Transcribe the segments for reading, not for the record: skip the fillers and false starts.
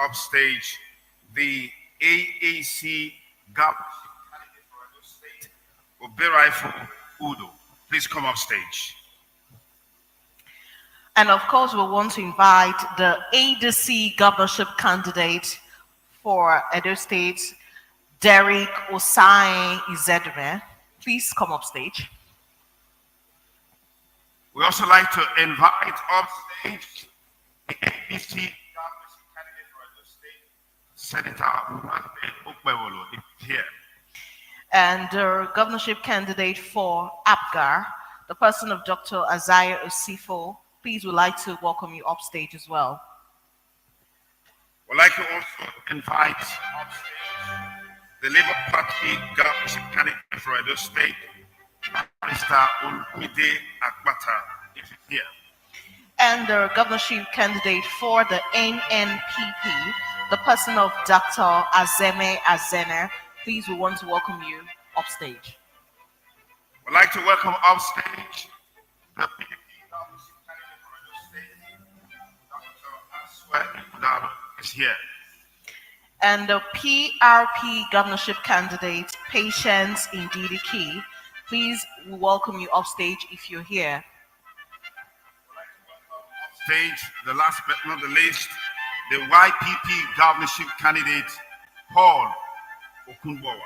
upstage the AAC governorship candidate for Edo State, Oberaifu Udo. Please come upstage. And of course, we want to invite the ADC governorship candidate for Edo State, Derek Osai Izedme. Please come upstage. We also like to invite upstage the APC governorship candidate for Edo State, Senator Umande Okpewolo, is here. And the governorship candidate for APGAR, the person of Dr. Isaiah Osifo. Please, we'd like to welcome you upstage as well. We'd like to also invite upstage the Labour Party governorship candidate for Edo State, Mr. Olumide Akpata, is here. And the governorship candidate for the NNPP, the person of Dr. Azeme Azene. Please, we want to welcome you upstage. We'd like to welcome upstage the PDP governorship candidate for Edo State, Dr. Aswe Udalo, is here. And the PRP governorship candidate, Patience Indidiki. Please, we welcome you upstage if you're here. Stage, the last but not the least, the YPP governorship candidate, Paul Okunbowa.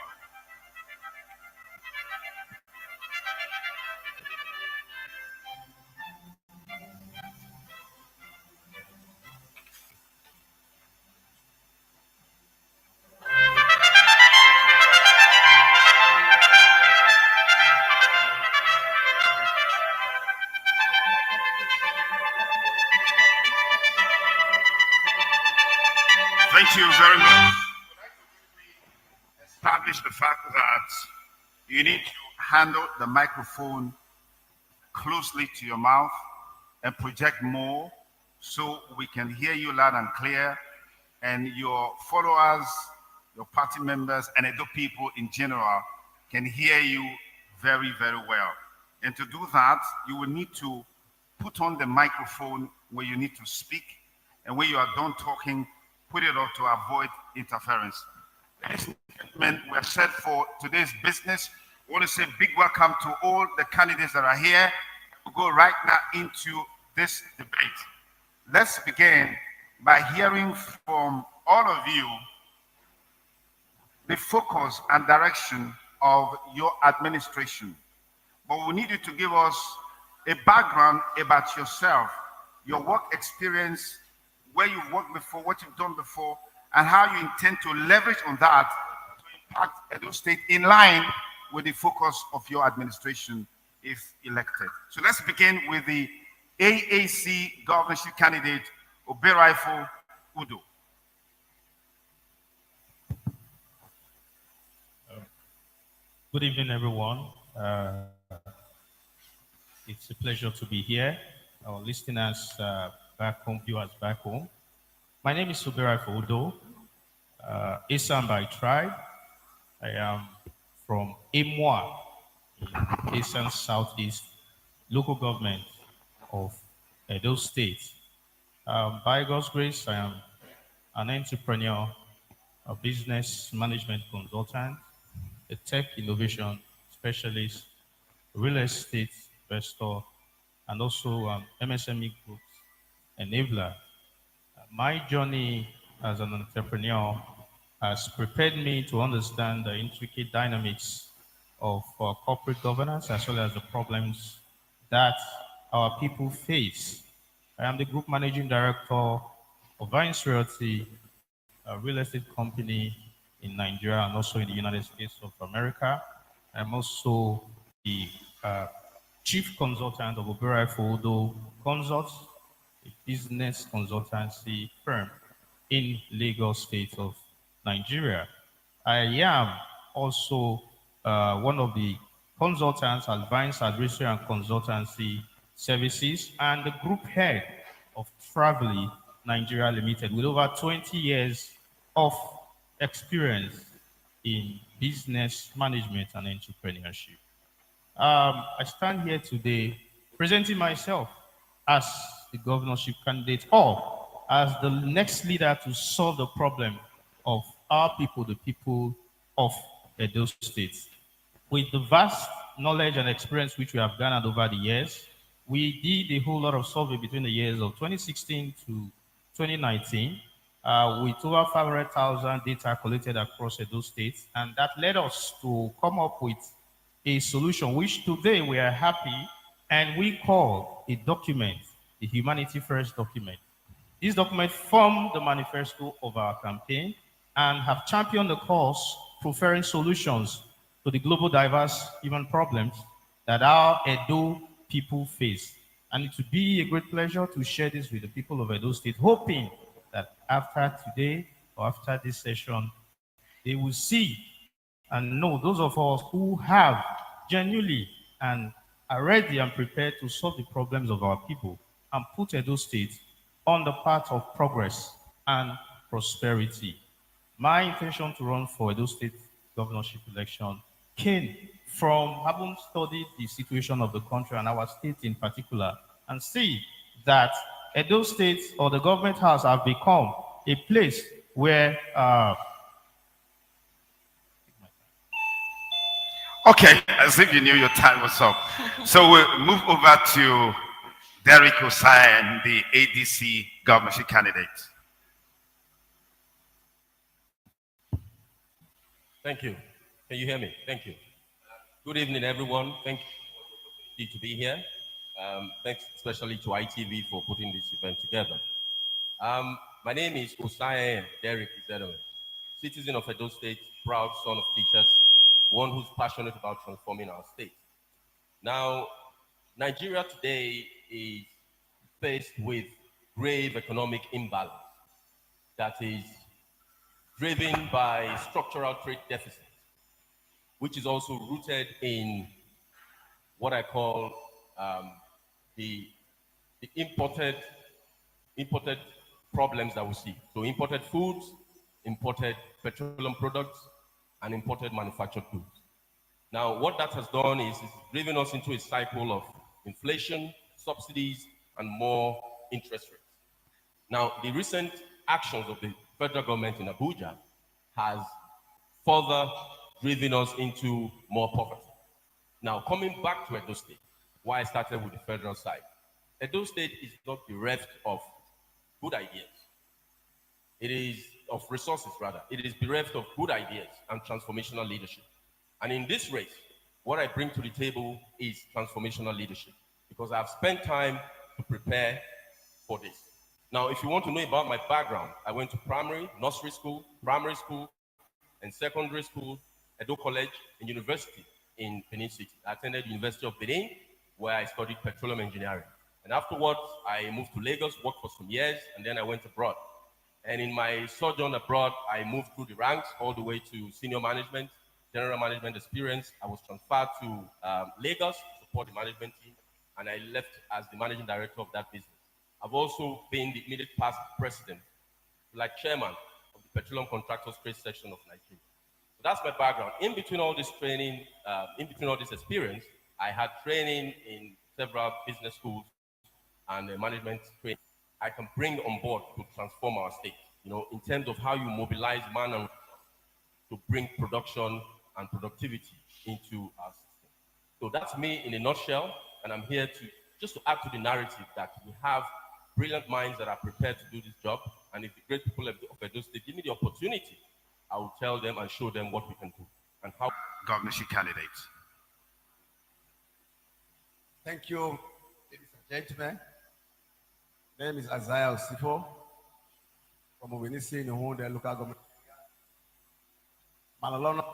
Thank you very much. Establish the fact that you need to handle the microphone closely to your mouth and project more so we can hear you loud and clear, and your followers, your party members, and Edo people in general can hear you very, very well. And to do that, you will need to put on the microphone where you need to speak, and when you are done talking, put it off to avoid interference. Ladies and gentlemen, we are set for today's business. I want to say big welcome to all the candidates that are here. We'll go right now into this debate. Let's begin by hearing from all of you the focus and direction of your administration. But we need you to give us a background about yourself, your work experience, where you've worked before, what you've done before, and how you intend to leverage on that to impact Edo State in line with the focus of your administration if elected. So let's begin with the AAC governorship candidate, Oberaifu Udo. Good evening, everyone. It's a pleasure to be here. Our listeners back home, viewers back home. My name is Oberaifu Udo, Isan by tribe. I am from Emwa in Eastern Southeast local government of Edo State. By God's grace, I am an entrepreneur, a business management consultant, a tech innovation specialist, real estate investor, and also MSME groups enabler. My journey as an entrepreneur has prepared me to understand the intricate dynamics of corporate governance as well as the problems that our people face. I am the group managing director of Vines Realty, a real estate company in Nigeria and also in the United States of America. I'm also the chief consultant of Oberaifu Udo Consults, a business consultancy firm in Lagos State of Nigeria. I am also one of the consultants at Vines Advisory and Consultancy Services and the group head of Travely Nigeria Limited with over 20 years of experience in business management and entrepreneurship. I stand here today presenting myself as the governorship candidate of as the next leader to solve the problem of our people, the people of Edo State. With the vast knowledge and experience which we have garnered over the years, we did a whole lot of survey between the years of 2016 to 2019 with over 500,000 data collected across Edo State, and that led us to come up with a solution which today we are happy and we call a document, the Humanity First document. This document formed the manifesto of our campaign and have championed the cause, preferring solutions to the global diverse human problems that our Edo people face. And it would be a great pleasure to share this with the people of Edo State, hoping that after today or after this session, they will see and know those of us who have genuinely and are ready and prepared to solve the problems of our people and put Edo State on the path of progress and prosperity. My intention to run for Edo State governorship election came from having studied the situation of the country and our state in particular, and see that Edo State or the government house have become a place where Okay, as if you knew your time was up. So we'll move over to Derek Osai, the ADC governorship candidate. Thank you. Can you hear me? Thank you. Good evening, everyone. Thank you to be here. Thanks especially to ITV for putting this event together. My name is Osai Derek Izedowe, citizen of Edo State, proud son of teachers, one who's passionate about transforming our state. Now, Nigeria today is faced with grave economic imbalance that is driven by structural trade deficit, which is also rooted in what I call the imported problems that we see. So imported foods, imported petroleum products, and imported manufactured goods. Now, what that has done is it's driven us into a cycle of inflation, subsidies, and more interest rates. Now, the recent actions of the federal government in Abuja has further driven us into more poverty. Now, coming back to Edo State, why I started with the federal side. Edo State is not bereft of good ideas. It is of resources, rather. It is bereft of good ideas and transformational leadership. And in this race, what I bring to the table is transformational leadership, because I've spent time to prepare for this. Now, if you want to know about my background, I went to nursery school, primary school, and secondary school, Edo College, and university in Benin City. I attended University of Benin, where I studied petroleum engineering. And afterwards, I moved to Lagos, worked for some years, and then I went abroad. And in my sojourn abroad, I moved through the ranks all the way to senior management, general management experience. I was transferred to Lagos to support the management team, and I left as the managing director of that business. I've also been the immediate past president, like chairman of the Petroleum Contractors Trade Section of Nigeria. So that's my background. In between all this training, in between all this experience, I had training in several business schools and management training. I can bring on board to transform our state, in terms of how you mobilize man and to bring production and productivity into our system. So that's me in a nutshell, and I'm here to add to the narrative that we have brilliant minds that are prepared to do this job, and if the great people of Edo State give me the opportunity, I will tell them and show them what we can do and how. Governorship candidates. Thank you, ladies and gentlemen. My name is Isaiah Osifo from Owenisi in the local government. Malalona,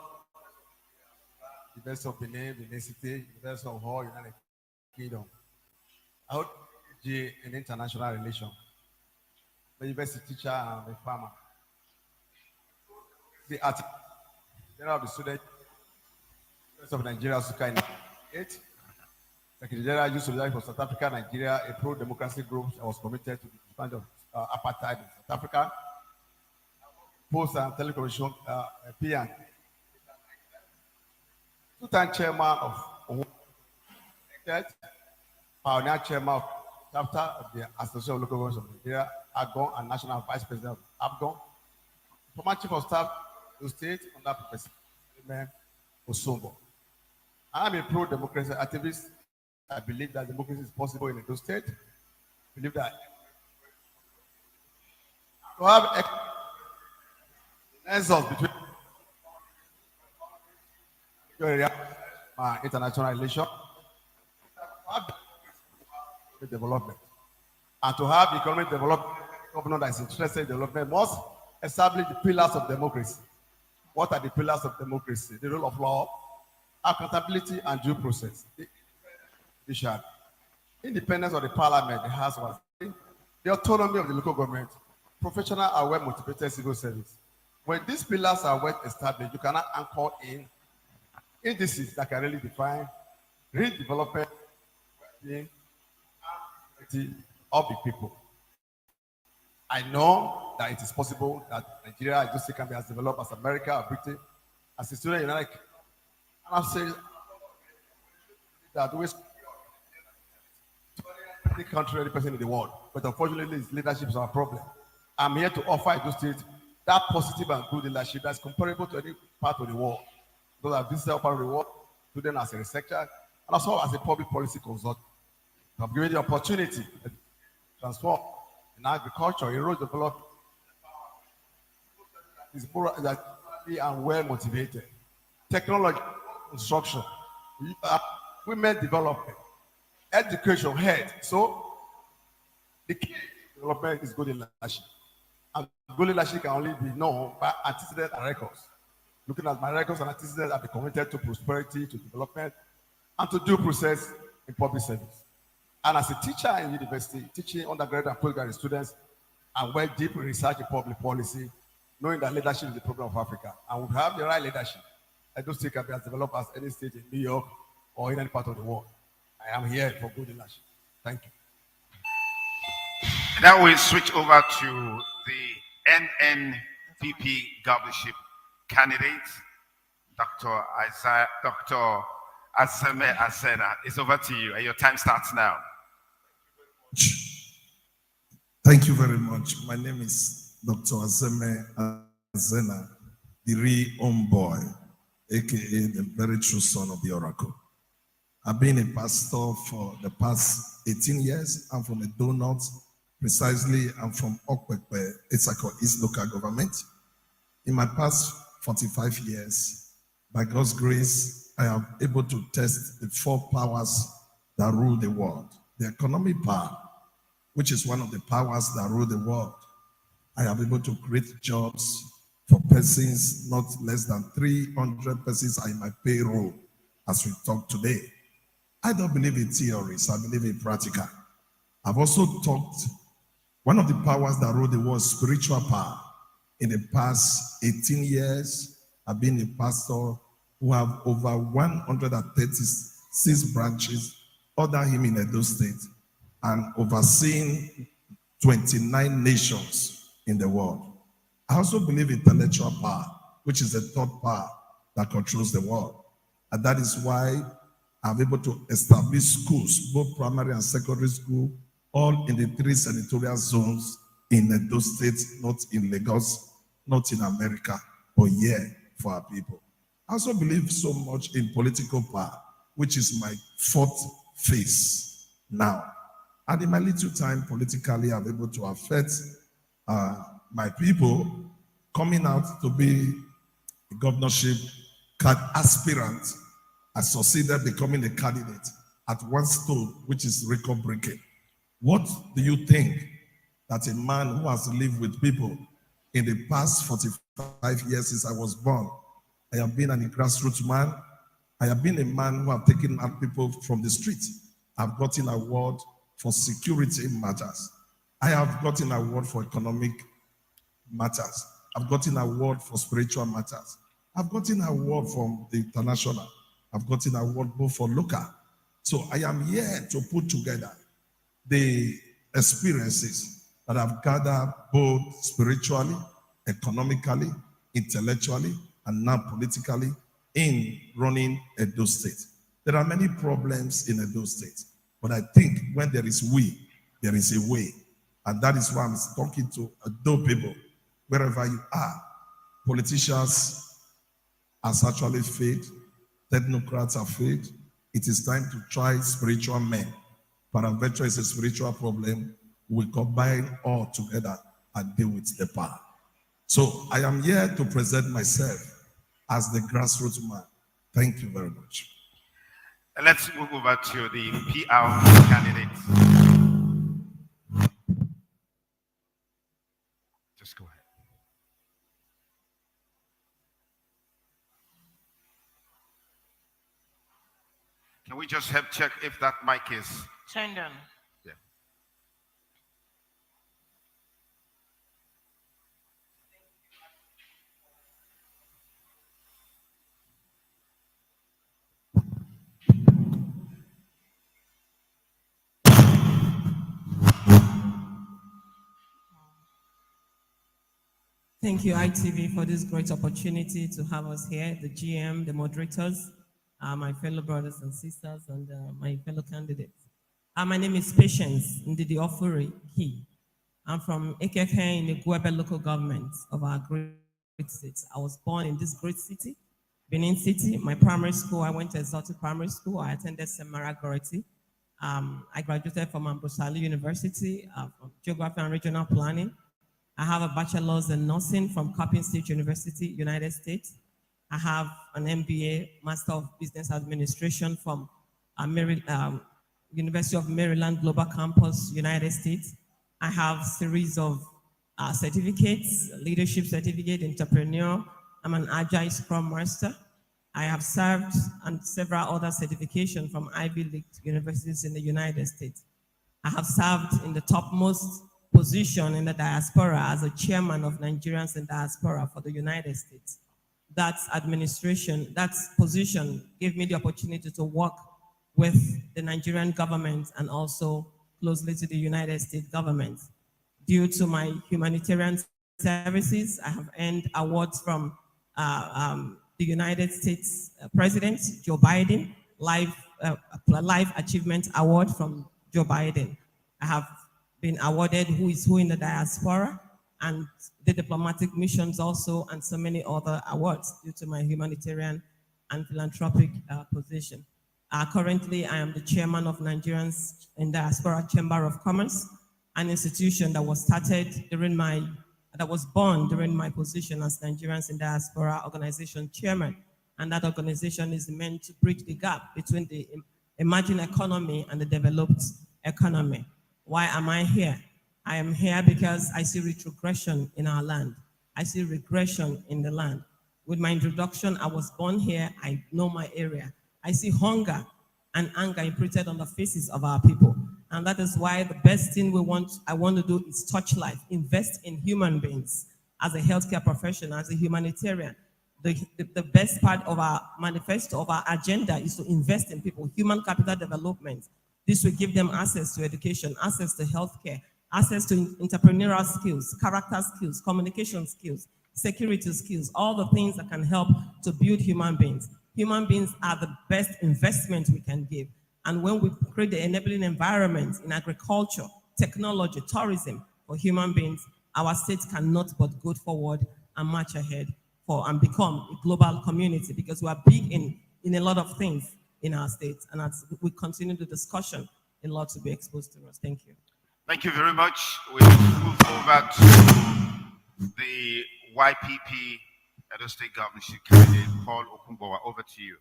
University of Benin City, University of Hall, United Kingdom. I hold PhD in international relations. I'm a university teacher and a farmer. The general of the student University of Nigeria, Suka in 1998. Secretary General Youth Solidarity for South Africa, Nigeria, a pro-democracy group that was committed to the expansion of apartheid in South Africa. Post and telecommunication PM. Two-time chairman of pioneer chairman of chapter of the Association of Local Governments of Nigeria, AGON and National Vice President of ABGON, former Chief of Staff to the State under Professor Osombo. I'm a pro-democracy activist. I believe that democracy is possible in Edo State. I believe that to have nexus between international relations, development, and to have economic development, governor that is interested in development must establish the pillars of democracy. What are the pillars of democracy? The rule of law, accountability, and due process. The independence of the parliament, the House of Assembly, the autonomy of the local government, professional and well-motivated civil service. When these pillars are well established, you cannot anchor in indices that can really define real development of the people. I know that it is possible that Nigeria just can be as developed as America or Britain, as a student United Kingdom. And I'm saying that we any country, any person in the world, but unfortunately, leadership is our problem. I'm here to offer Edo State that positive and good leadership that's comparable to any part of the world. Those are visited all part of the world, student as a researcher, and also as a public policy consultant. I'm given the opportunity to transform in agriculture, in road development. It's more and well motivated. Technology, construction, women development, education, health. So the key development is good leadership. And good leadership can only be known by antecedents and records. Looking at my records and antecedents, I've been committed to prosperity, to development, and to due process in public service. And as a teacher in university, teaching undergraduate and postgraduate students, I'm well deep in research in public policy, knowing that leadership is the problem of Africa. And we have the right leadership. I don't think I can be as developed as any state in New York or in any part of the world. I am here for good leadership. Thank you. Now we switch over to the NNPP governorship candidate, Dr. Azeme Asena. It's over to you, and your time starts now. Thank you very much. My name is Dr. Azeme Asena, the real homeboy, aka the very true son of the Oracle. I've been a pastor for the past 18 years. I'm from Edo North. Precisely, I'm from Okpekpe, Etsako East Local Government. In my past 45 years, by God's grace, I am able to test the 4 powers that rule the world. The economic power, which is one of the powers that rule the world. I am able to create jobs for persons, not less than 300 persons are in my payroll as we talk today. I don't believe in theories, I believe in practical. I've also talked, one of the powers that rule the world is spiritual power. In the past 18 years, I've been a pastor who have over 136 branches under him in Edo State and overseeing 29 nations in the world. I also believe in intellectual power, which is the third power that controls the world. And that is why I'm able to establish schools, both primary and secondary school, all in the 3 senatorial zones in Edo State, not in Lagos, not in America, but here for our people. I also believe so much in political power, which is my 4th phase now. And in my little time politically, I'm able to affect my people coming out to be a governorship aspirant. I succeeded becoming a candidate at one stone, which is record breaking. What do you think that a man who has lived with people in the past 45 years since I was born, I have been a grassroots man. I have been a man who have taken out people from the street. I've gotten an award for security matters. I have gotten an award for economic matters. I've gotten an award for spiritual matters. I've gotten an award from the international. I've gotten an award both for local. So I am here to put together the experiences that I've gathered both spiritually, economically, intellectually, and now politically in running Edo State. There are many problems in Edo State, but I think when there is we, there is a way. And that is why I'm talking to those people, wherever you are. Politicians has actually failed. Technocrats have failed. It is time to try spiritual men. Peradventure is a spiritual problem. We combine all together and deal with the power. So I am here to present myself as the grassroots man. Thank you very much. Let's move over to the PR candidates. Just go ahead. Can we just help check if that mic is? Turned on. Yeah. Thank you, ITV, for this great opportunity to have us here, the GM, the moderators, my fellow brothers and sisters, and my fellow candidates. My name is Patience Ndidi Ofuri Ki. I'm from Ekeke in the Guebe local government of our great state. I was born in this great city, Benin City. My primary school, I went to Exotic Primary School. I attended Semara Goreti. I graduated from Ambrosali University, from Geography and Regional Planning. I have a bachelor's in nursing from Coppin State University, United States. I have an MBA, Master of Business Administration from University of Maryland Global Campus, United States. I have a series of certificates, leadership certificate, entrepreneur. I'm an Agile Scrum Master. I have served on several other certifications from Ivy League universities in the United States. I have served in the topmost position in the diaspora as a chairman of Nigerians in diaspora for the United States. That administration, that position gave me the opportunity to work with the Nigerian government and also closely to the United States government. Due to my humanitarian services, I have earned awards from the United States President, Joe Biden, Life Achievement Award from Joe Biden. I have been awarded Who is Who in the Diaspora and the diplomatic missions also, and so many other awards due to my humanitarian and philanthropic position. Currently, I am the chairman of Nigerians in Diaspora Chamber of Commerce, an institution that was born during my position as Nigerians in Diaspora Organization chairman. And that organization is meant to bridge the gap between the emerging economy and the developed economy. Why am I here? I am here because I see retrogression in our land. I see regression in the land. With my introduction, I was born here, I know my area. I see hunger and anger imprinted on the faces of our people. And that is why the best thing I want to do is touch life, invest in human beings. As a healthcare professional, as a humanitarian, the best part of our manifesto, of our agenda is to invest in people, human capital development. This will give them access to education, access to healthcare, access to entrepreneurial skills, character skills, communication skills, security skills, all the things that can help to build human beings. Human beings are the best investment we can give. And when we create the enabling environment in agriculture, technology, tourism for human beings, our states cannot but go forward and march ahead and become a global community, because we are big in a lot of things in our states. And as we continue the discussion, a lot to be exposed to us. Thank you. Thank you very much. We'll move over to the YPP Edo State Governorship candidate, Paul Okunbowa. Over to you.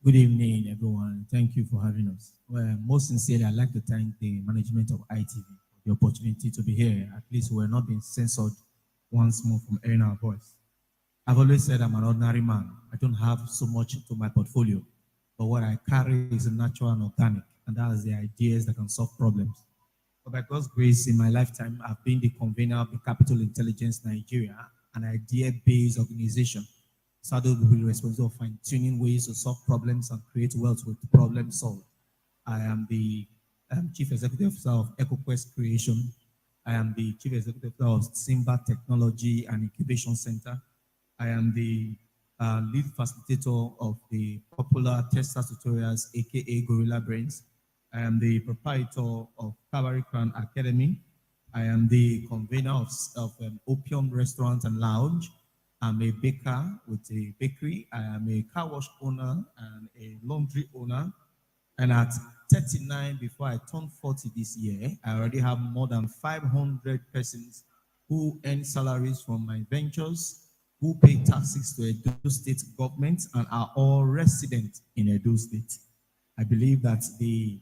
Good evening, everyone. Thank you for having us. Well, most sincerely, I'd like to thank the management of ITV for the opportunity to be here. At least we're not being censored once more from airing our voice. I've always said I'm an ordinary man. I don't have so much to my portfolio, but what I carry is natural and organic, and that is the ideas that can solve problems. But by God's grace, in my lifetime, I've been the convener of the Capital Intelligence Nigeria, an idea-based organization saddled with the responsibility of fine-tuning ways to solve problems and create wealth with problem solved. I am the Chief Executive Officer of EcoQuest Creation. I am the Chief Executive Officer of Simba Technology and Incubation Center. I am the lead facilitator of the popular Tesla tutorials, aka Gorilla Brains. I am the proprietor of Cavalry Crown Academy. I am the convener of Opium Restaurant and Lounge. I'm a baker with a bakery. I am a car wash owner and a laundry owner. And at 39, before I turn 40 this year, I already have more than 500 persons who earn salaries from my ventures, who pay taxes to Edo State government, and are all resident in Edo State. I believe that the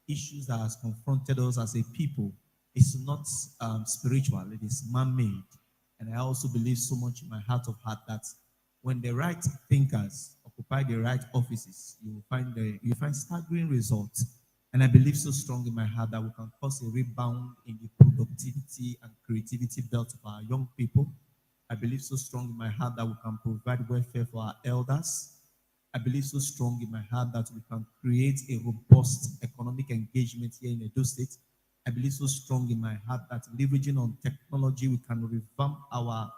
issues that has confronted us as a people is not spiritual, it is man-made. And I also believe so much in my heart of heart that when the right thinkers occupy the right offices, you find staggering results. And I believe so strong in my heart that we can cause a rebound in the productivity and creativity belt of our young people. I believe so strong in my heart that we can provide welfare for our elders. I believe so strong in my heart that we can create a robust economic engagement here in Edo State. I believe so strong in my heart that leveraging on technology, we can revamp our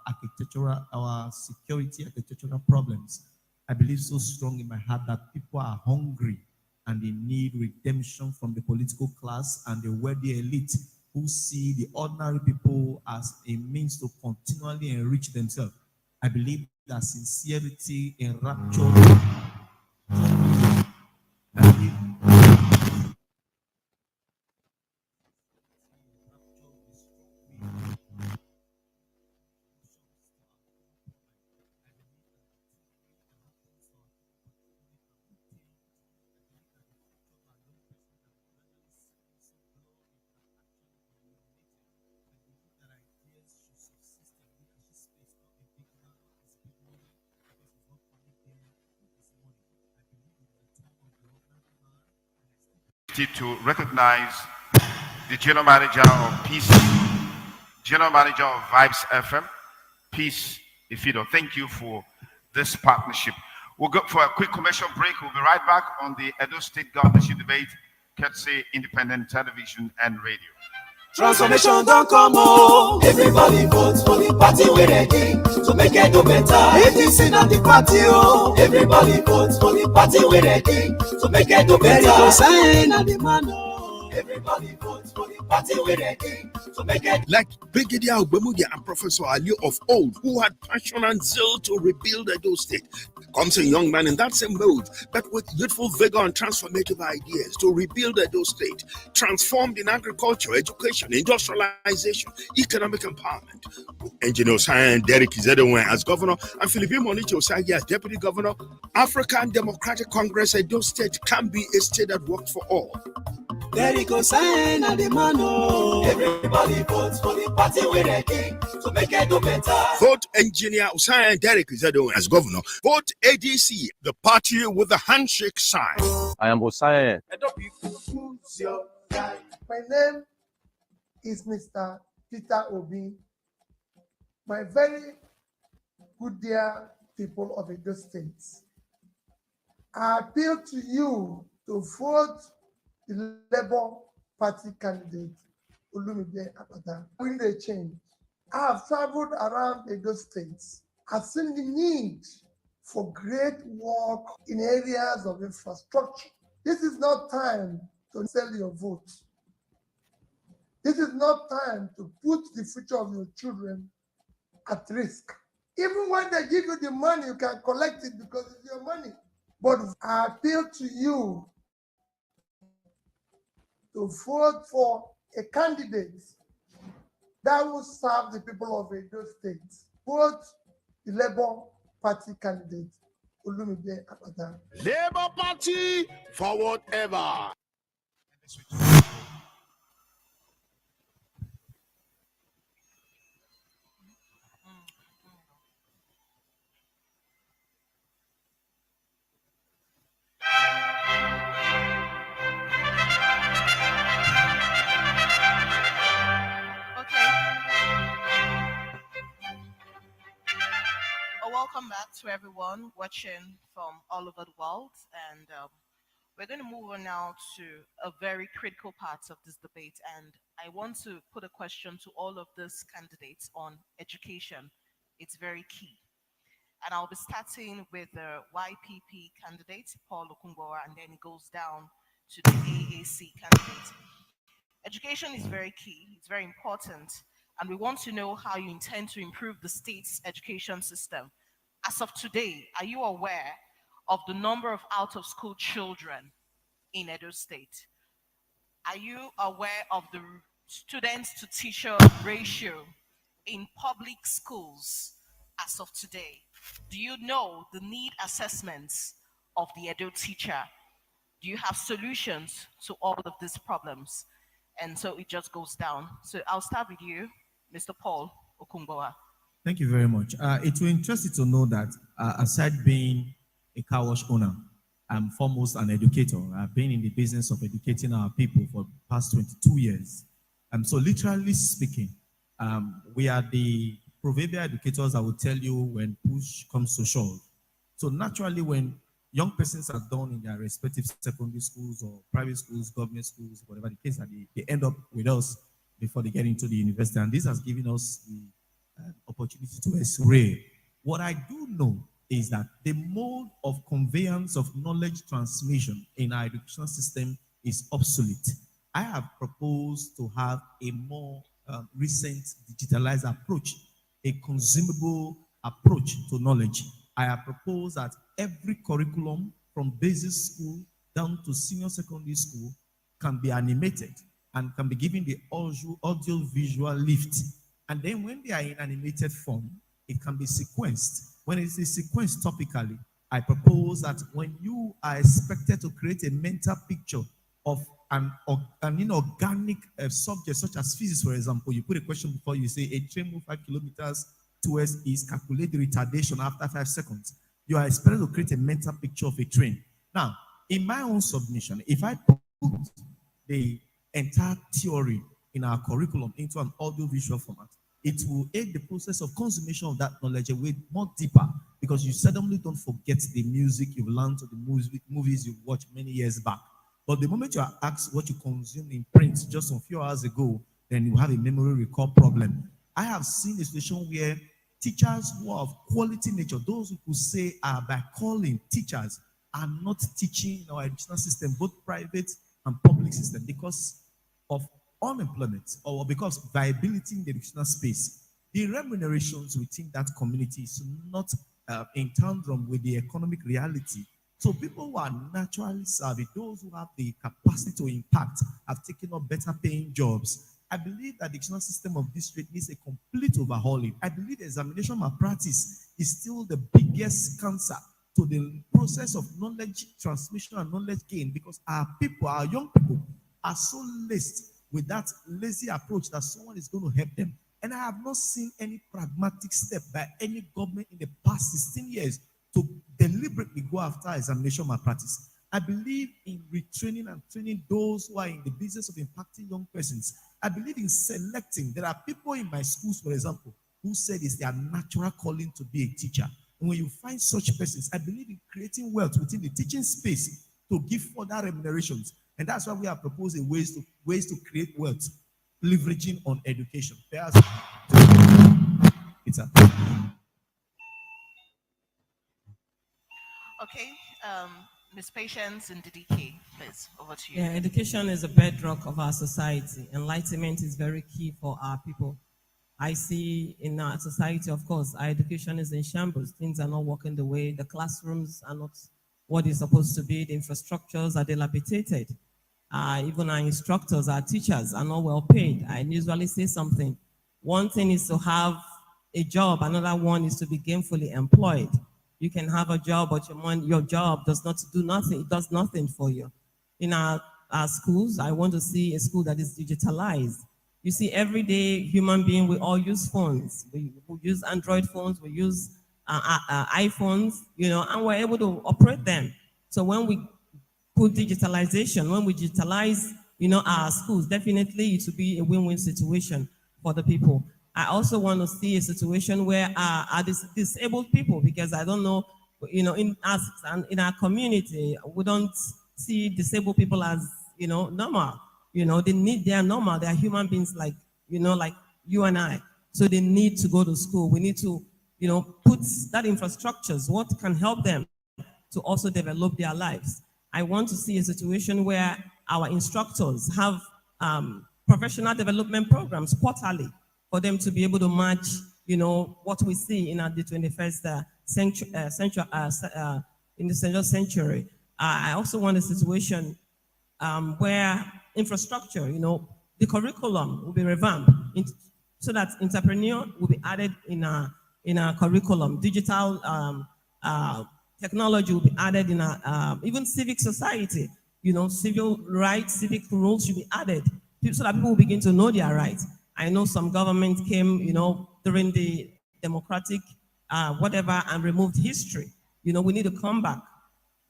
security architectural problems. I believe so strong in my heart that people are hungry and they need redemption from the political class and the wealthy elite who see the ordinary people as a means to continually enrich themselves. I believe that sincerity enraptured. To recognize the general manager of Peace, general manager of Vibes FM, Peace Ifido. Thank you for this partnership. We'll go for a quick commercial break. We'll be right back on the Edo State governorship debate, courtesy Independent Television and Radio. Transformation don't come on. Everybody vote for the party we ready to make Edo better. ADC not the party oh. Everybody vote for the party we ready to make Edo better. Sign and the man oh. Everybody vote for the party we ready to make it. Like Brigadier Ogbemudia and Professor Ali of old, who had passion and zeal to rebuild Edo State, comes a young man in that same mode, but with youthful vigor and transformative ideas to rebuild Edo State, transformed in agriculture, education, industrialization, economic empowerment. Engineer Osayan Derek Izedonwe as governor and Philippine Monichi Osagi as deputy governor, African Democratic Congress Edo State can be a state that works for all. Derek Osayan and the man oh. Everybody votes for the party we ready to make Edo better. Vote Engineer Osayan Derek Izedonwe as governor. Vote ADC, the party with the handshake sign. I am Osayan. My name is Mr. Peter Obi. My very good dear people of Edo State, I appeal to you to vote the Labour Party candidate, Olumide Akpata. Bring the change. I have traveled around Edo State. I've seen the need for great work in areas of infrastructure. This is not time to sell your vote. This is not time to put the future of your children at risk. Even when they give you the money, you can collect it because it's your money. But I appeal to you to vote for a candidate that will serve the people of Edo State. Vote the Labour Party candidate, Olumide Akpata. Labour Party, forward ever. Welcome back to everyone watching from all over the world, and we're going to move on now to a very critical part of this debate, and I want to put a question to all of these candidates on education. It's very key, and I'll be starting with the YPP candidate, Paul Okungbowa, and then it goes down to the AAC candidate. Education is very key, it's very important, and we want to know how you intend to improve the state's education system. As of today, are you aware of the number of out-of-school children in Edo State? Are you aware of the students to teacher ratio in public schools as of today? Do you know the need assessments of the Edo teacher? Do you have solutions to all of these problems? And so it just goes down. So I'll start with you, Mr. Paul Okunboa. Thank you very much. It will interest you to know that aside being a car wash owner, I'm foremost an educator. I've been in the business of educating our people for the past 22 years. So literally speaking, we are the proverbial educators that will tell you when push comes to shove. So naturally, when young persons are done in their respective secondary schools or private schools, government schools, whatever the case, they end up with us before they get into the university. And this has given us the opportunity to X-ray. What I do know is that the mode of conveyance of knowledge transmission in our educational system is obsolete. I have proposed to have a more recent digitalized approach, a consumable approach to knowledge. I have proposed that every curriculum from basic school down to senior secondary school can be animated and can be given the audio visual lift. And then when they are in animated form, it can be sequenced. When it is sequenced topically, I propose that when you are expected to create a mental picture of an inorganic subject, such as physics, for example, you put a question before you say a train moves 5 kilometers towards east, calculate the retardation after 5 seconds. You are expected to create a mental picture of a train. Now, in my own submission, if I put the entire theory in our curriculum into an audio-visual format, it will aid the process of consummation of that knowledge a way more deeper, because you suddenly don't forget the music you've learned or the movies you've watched many years back. But the moment you are asked what you consumed in print just a few hours ago, then you have a memory recall problem. I have seen a situation where teachers who are of quality nature, those who could say are by calling teachers, are not teaching in our educational system, both private and public system, because of unemployment or because of viability in the educational space. The remunerations within that community is not in tandem with the economic reality. So people who are naturally savvy, those who have the capacity to impact, have taken up better paying jobs. I believe that the educational system of this state needs a complete overhauling. I believe the examination malpractice is still the biggest cancer to the process of knowledge transmission and knowledge gain, because our people, our young people, are so laced with that lazy approach that someone is going to help them. And I have not seen any pragmatic step by any government in the past 16 years to deliberately go after examination malpractice. I believe in retraining and training those who are in the business of impacting young persons. I believe in selecting. There are people in my schools, for example, who said it's their natural calling to be a teacher. And when you find such persons, I believe in creating wealth within the teaching space to give further remunerations. And that's why we are proposing ways to create wealth, leveraging on education. It's a Okay, Ms. Patience in DDK, please, over to you. Yeah, education is a bedrock of our society. Enlightenment is very key for our people. I see in our society, of course, our education is in shambles. Things are not working the way, the classrooms are not what is supposed to be, the infrastructures are dilapidated. Even our instructors, our teachers are not well paid. I usually say something. One thing is to have a job, another one is to be gainfully employed. You can have a job, but your job does not do nothing. It does nothing for you. In our schools, I want to see a school that is digitalized. You see, everyday human being, we all use phones. We use Android phones, we use iPhones, and we're able to operate them. So when we put digitalization, when we digitalize, our schools, definitely it will be a win-win situation for the people. I also want to see a situation where our disabled people, because I don't know, in us and in our community, we don't see disabled people as, normal. They are normal. They are human beings like you and I. So they need to go to school. We need to, put that infrastructures, what can help them to also develop their lives. I want to see a situation where our instructors have professional development programs quarterly for them to be able to match, what we see in the 21st in the central century. I also want a situation where infrastructure, the curriculum will be revamped so that entrepreneur will be added in our curriculum. Digital technology will be added in even civic society. Civil rights, civic rules should be added so that people will begin to know their rights. I know some government came, during the democratic whatever and removed history. We need to come back.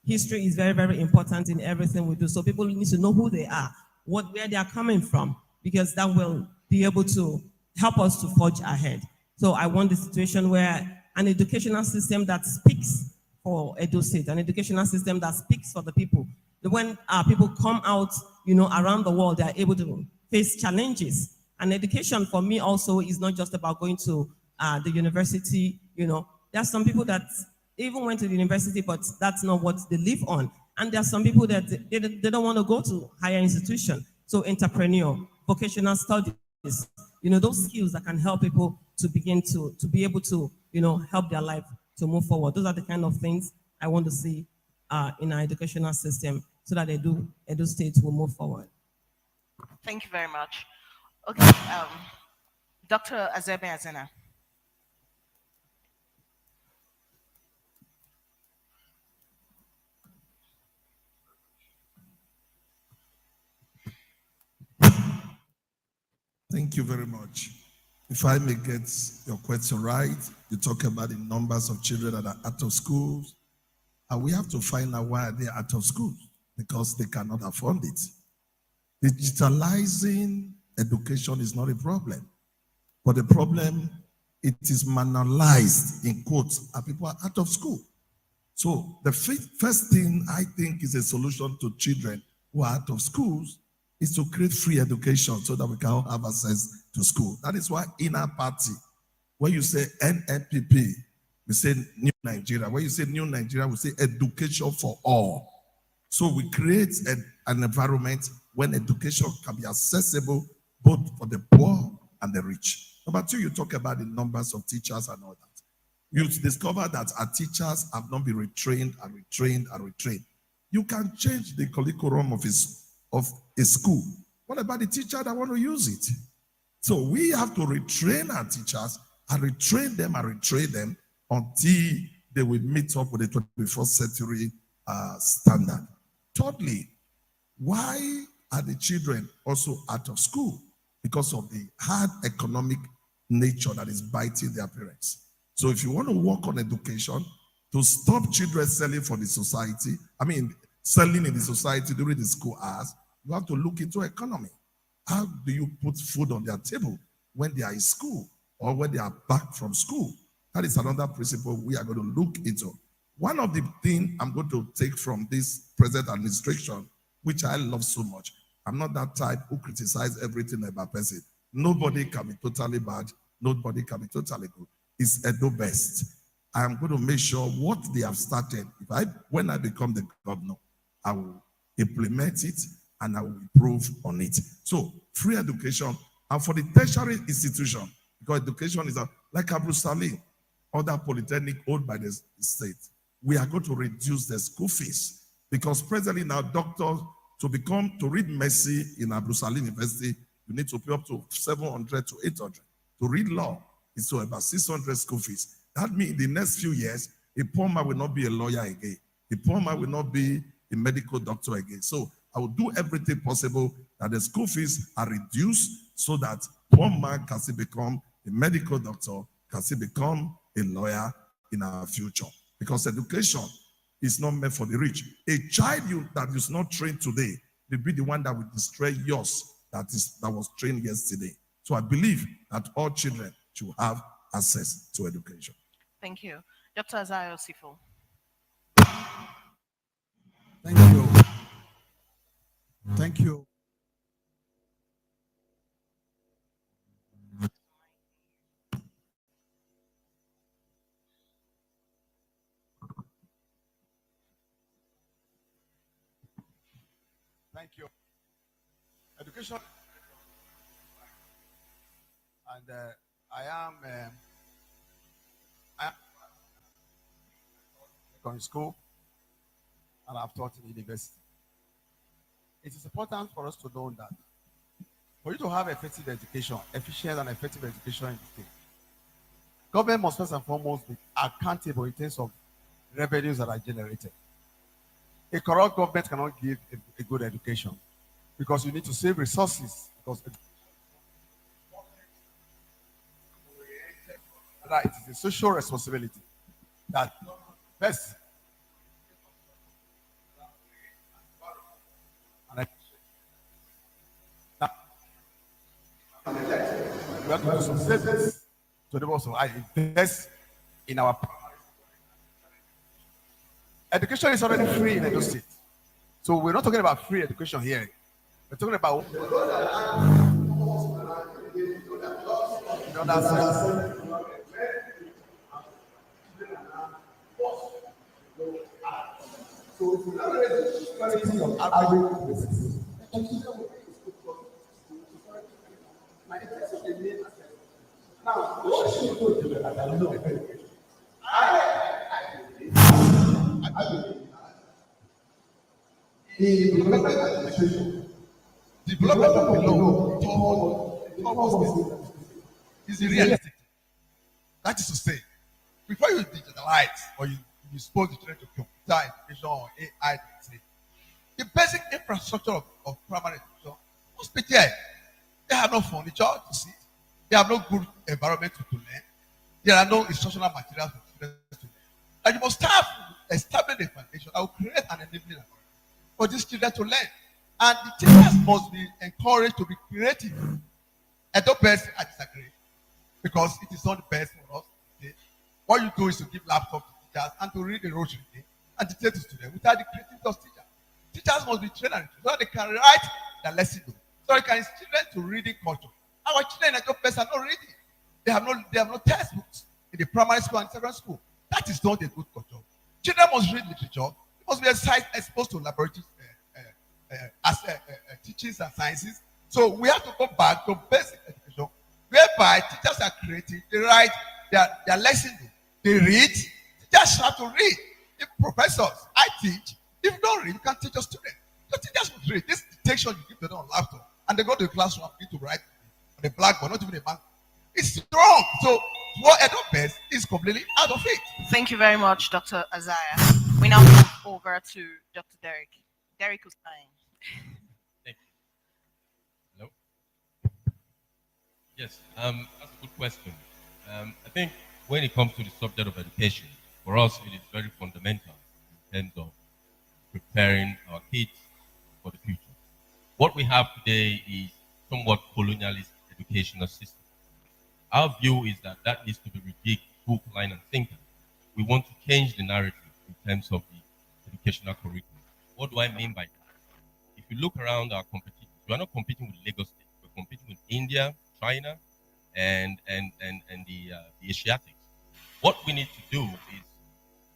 History is very, very important in everything we do. So people need to know who they are, where they are coming from, because that will be able to help us to forge ahead. So I want the situation where an educational system that speaks for Edo State, an educational system that speaks for the people. When people come out, around the world, they are able to face challenges. And education for me also is not just about going to the university. There are some people that even went to the university, but that's not what they live on. And there are some people that they don't want to go to higher institution. So entrepreneur, vocational studies, those skills that can help people to begin to be able to, help their life to move forward. Those are the kind of things I want to see in our educational system so that Edo State will move forward. Thank you very much. Okay, Dr. Azebe Azena. Thank you very much. If I may get your question right, you talk about the numbers of children that are out of schools, and we have to find out why they're out of school, because they cannot afford it. Digitalizing education is not a problem, but the problem, it is manualized, in quotes, and people are out of school. So the first thing I think is a solution to children who are out of schools is to create free education so that we can all have access to school. That is why in our party, when you say NNPP, we say New Nigeria. When you say New Nigeria, we say education for all. So we create an environment when education can be accessible both for the poor and the rich. Number two, you talk about the numbers of teachers and all that. You discover that our teachers have not been retrained and retrained and retrained. You can change the curriculum of a school. What about the teacher that want to use it? So we have to retrain our teachers and retrain them until they will meet up with the 21st century standard. Thirdly, why are the children also out of school? Because of the hard economic nature that is biting their parents. So if you want to work on education to stop children selling for the society, selling in the society during the school hours, you have to look into economy. How do you put food on their table when they are in school or when they are back from school? That is another principle we are going to look into. One of the things I'm going to take from this present administration, which I love so much, I'm not that type who criticize everything about person. Nobody can be totally bad. Nobody can be totally good. It's Edo best. I'm going to make sure what they have started, when I become the governor, I will implement it and I will improve on it. So, free education, and for the tertiary institution, because education is like Abu Salim, other polytechnic owned by the state, we are going to reduce the school fees, because presently now doctors, to read medicine in Abu Salim University, you need to pay up to 700 to 800. To read law, it's about 600 school fees. That means in the next few years, a poor man will not be a lawyer again. A poor man will not be a medical doctor again. So I will do everything possible that the school fees are reduced so that poor man can still become a medical doctor, can still become a lawyer in our future. Because education is not meant for the rich. A child that is not trained today will be the one that will destroy yours that was trained yesterday. So I believe that all children should have access to education. Thank you. Dr. Azayo Sifo. Thank you. Thank you. Thank you. Education And I am in school, and I've taught in university. It is important for us to know that for you to have effective education, efficient and effective education in the state, government must first and foremost be accountable in terms of revenues that are generated. A corrupt government cannot give a good education because you need to save resources. Because it is a social responsibility that first we have to do some savings to the also invest in our education is already free in Edo State. So we're not talking about free education here. We're talking about development from below toward is realistic. That is to say, before you digitalize or you expose the children to computer education or AI, the basic infrastructure of primary education must be there. They have no furniture to see. They have no good environment to learn. There are no instructional materials for students to learn. And you must have established a foundation that will create an enabling environment for these children to learn. And the teachers must be encouraged to be creative. I don't best I disagree because it is not the best for us. Okay? What you do is to give laptops to teachers and to read the rosary and dictate to students without the creativity of teachers. Teachers must be trained so that they can write their lesson, so they can instruct children to reading culture. Our children at best are not reading. They have no textbooks in the primary school and secondary school. That is not a good culture. Children must read literature. They must be exposed to laboratories, teachings and sciences. So we have to go back to basic education, whereby teachers are creative. They write their lesson. They read. Teachers have to read. If professors, I teach. If you don't read, you can't teach your students. The teachers must read. This dictation you give them on laptop, and they go to the classroom and begin to write on the blackboard, not even a bank. It's wrong. So what Edo best is completely out of it. Thank you very much, Dr. Isaiah. We now move over to Dr. Derek. Derek Hussain. Thank you. Hello? Yes, that's a good question. I think when it comes to the subject of education, for us it is very fundamental in terms of preparing our kids for the future. What we have today is somewhat colonialist educational system. Our view is that needs to be rejigged hook, line, and sinker. We want to change the narrative in terms of the educational curriculum. What do I mean by that? If you look around our competitors, we are not competing with Lagos State. We're competing with India, China, and the Asiatics. What we need to do is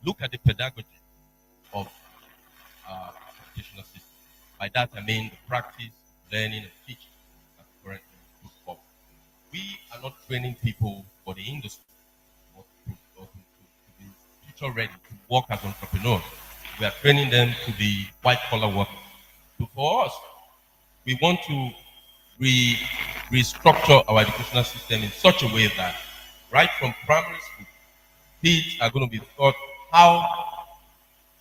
look at the pedagogy of our educational system. By that I mean the practice, learning, and teaching that's currently in good. We are not training people for the industry or to be future ready to work as entrepreneurs. We are training them to be white-collar workers. So for us, we want to restructure our educational system in such a way that right from primary school, kids are going to be taught how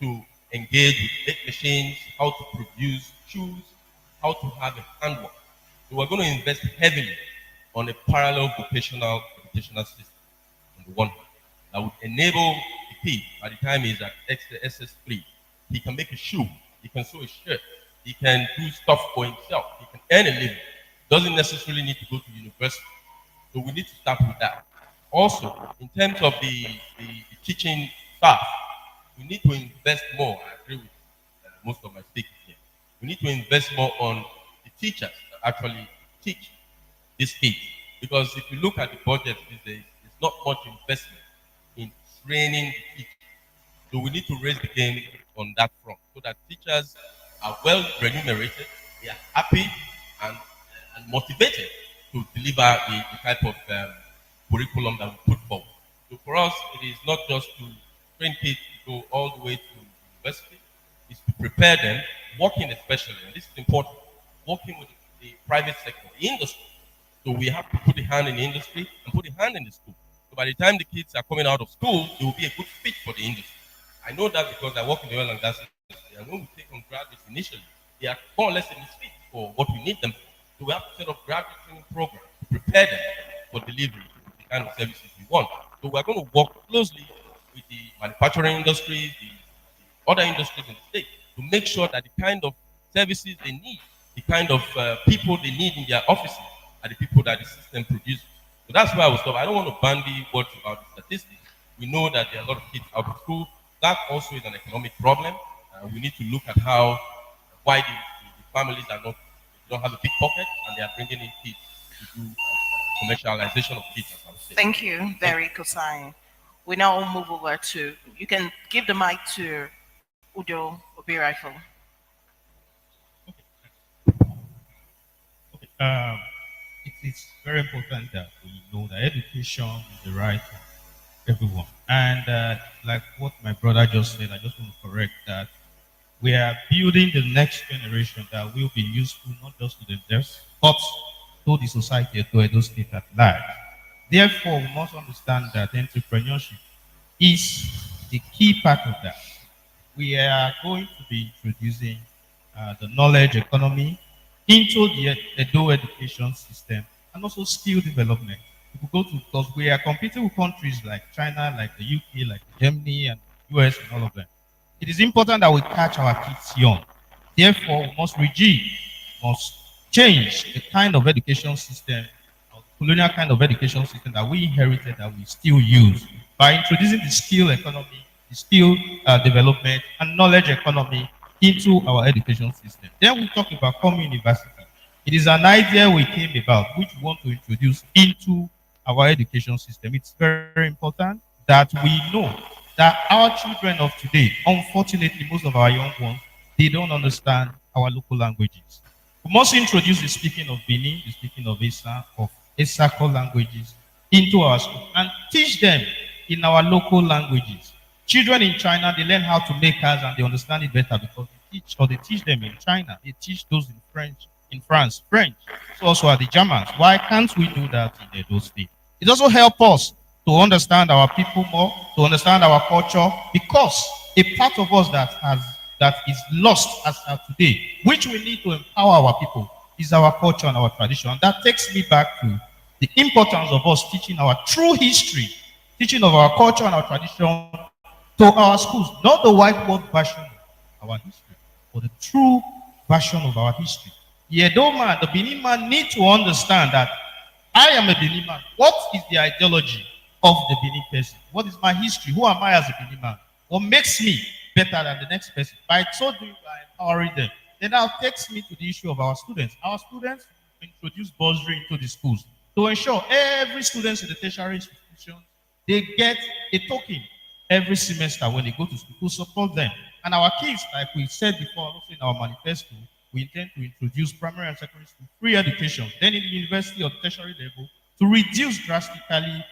to engage with big machines, how to produce shoes, how to have a handwork. So we're going to invest heavily on a parallel vocational educational system on the one hand that would enable the kid by the time he's at SS3, he can make a shoe, he can sew a shirt, he can do stuff for himself, he can earn a living. Doesn't necessarily need to go to university. So we need to start with that. Also, in terms of the teaching staff, we need to invest more. I agree with most of my speakers here. We need to invest more on the teachers that actually teach these kids. Because if you look at the budget these days, there's not much investment in training the teachers. So we need to raise the game on that front so that teachers are well remunerated, they are happy and motivated to deliver the type of curriculum that we put forward. So for us, it is not just to train kids to go all the way to university, it's to prepare them, working especially, and this is important, working with the private sector, the industry. So we have to put a hand in the industry and put a hand in the school. So by the time the kids are coming out of school, they will be a good fit for the industry. I know that because I work in the oil and gas industry, and when we take on graduates initially, they are more or less in the fit for what we need them for. So we have to set up graduate training programs to prepare them for delivery of the kind of services we want. So we're going to work closely with the manufacturing industries, the other industries in the state to make sure that the kind of services they need, the kind of people they need in their offices are the people that the system produces. So that's why I will stop. I don't want to bandy words about the statistics. We know that there are a lot of kids out of school. That also is an economic problem. We need to look at why the families don't have a big pocket and they are bringing in kids to do commercialization of kids. As I was saying. Thank you, Derek Osai. We now move over to, you can give the mic to Udo Obirifo. It's very important that we know that education is the right of everyone. And like what my brother just said, I just want to correct that we are building the next generation that will be useful not just to themselves, but to the society, to Edo State at large. Therefore, we must understand that entrepreneurship is the key part of that. We are going to be introducing the knowledge economy into the Edo education system and also skill development. If we go to, because we are competing with countries like China, like the UK, like Germany and US and all of them. It is important that we catch our kids young. Therefore, we must change the kind of education system, or colonial kind of education system that we inherited that we still use by introducing the skill economy, the skill development, and knowledge economy into our education system. Then we talk about common university. It is an idea we came about, which we want to introduce into our education system. It's very, very important that we know that our children of today, unfortunately, most of our young ones, they don't understand our local languages. We must introduce the speaking of Bini, the speaking of Esako languages into our school and teach them in our local languages. Children in China, they learn how to make cars and they understand it better because they teach them in China. They teach those in France, French. So also are the Germans. Why can't we do that in Edo State? It also helps us to understand our people more, to understand our culture, because a part of us that is lost as of today, which we need to empower our people, is our culture and our tradition. And that takes me back to the importance of us teaching our true history, teaching of our culture and our tradition to our schools, not the whiteboard version of our history, but the true version of our history. The Edo man, the Benin man need to understand that I am a Benin man. What is the ideology of the Benin person? What is my history? Who am I as a Benin man? What makes me better than the next person? By so doing, by empowering them. Then that takes me to the issue of our students. Our students introduce bursary into the schools to ensure every student in the tertiary institution, they get a token every semester when they go to school to support them. And our kids, like we said before, also in our manifesto, we intend to introduce primary and secondary school free education, then in the university or tertiary level, to reduce drastically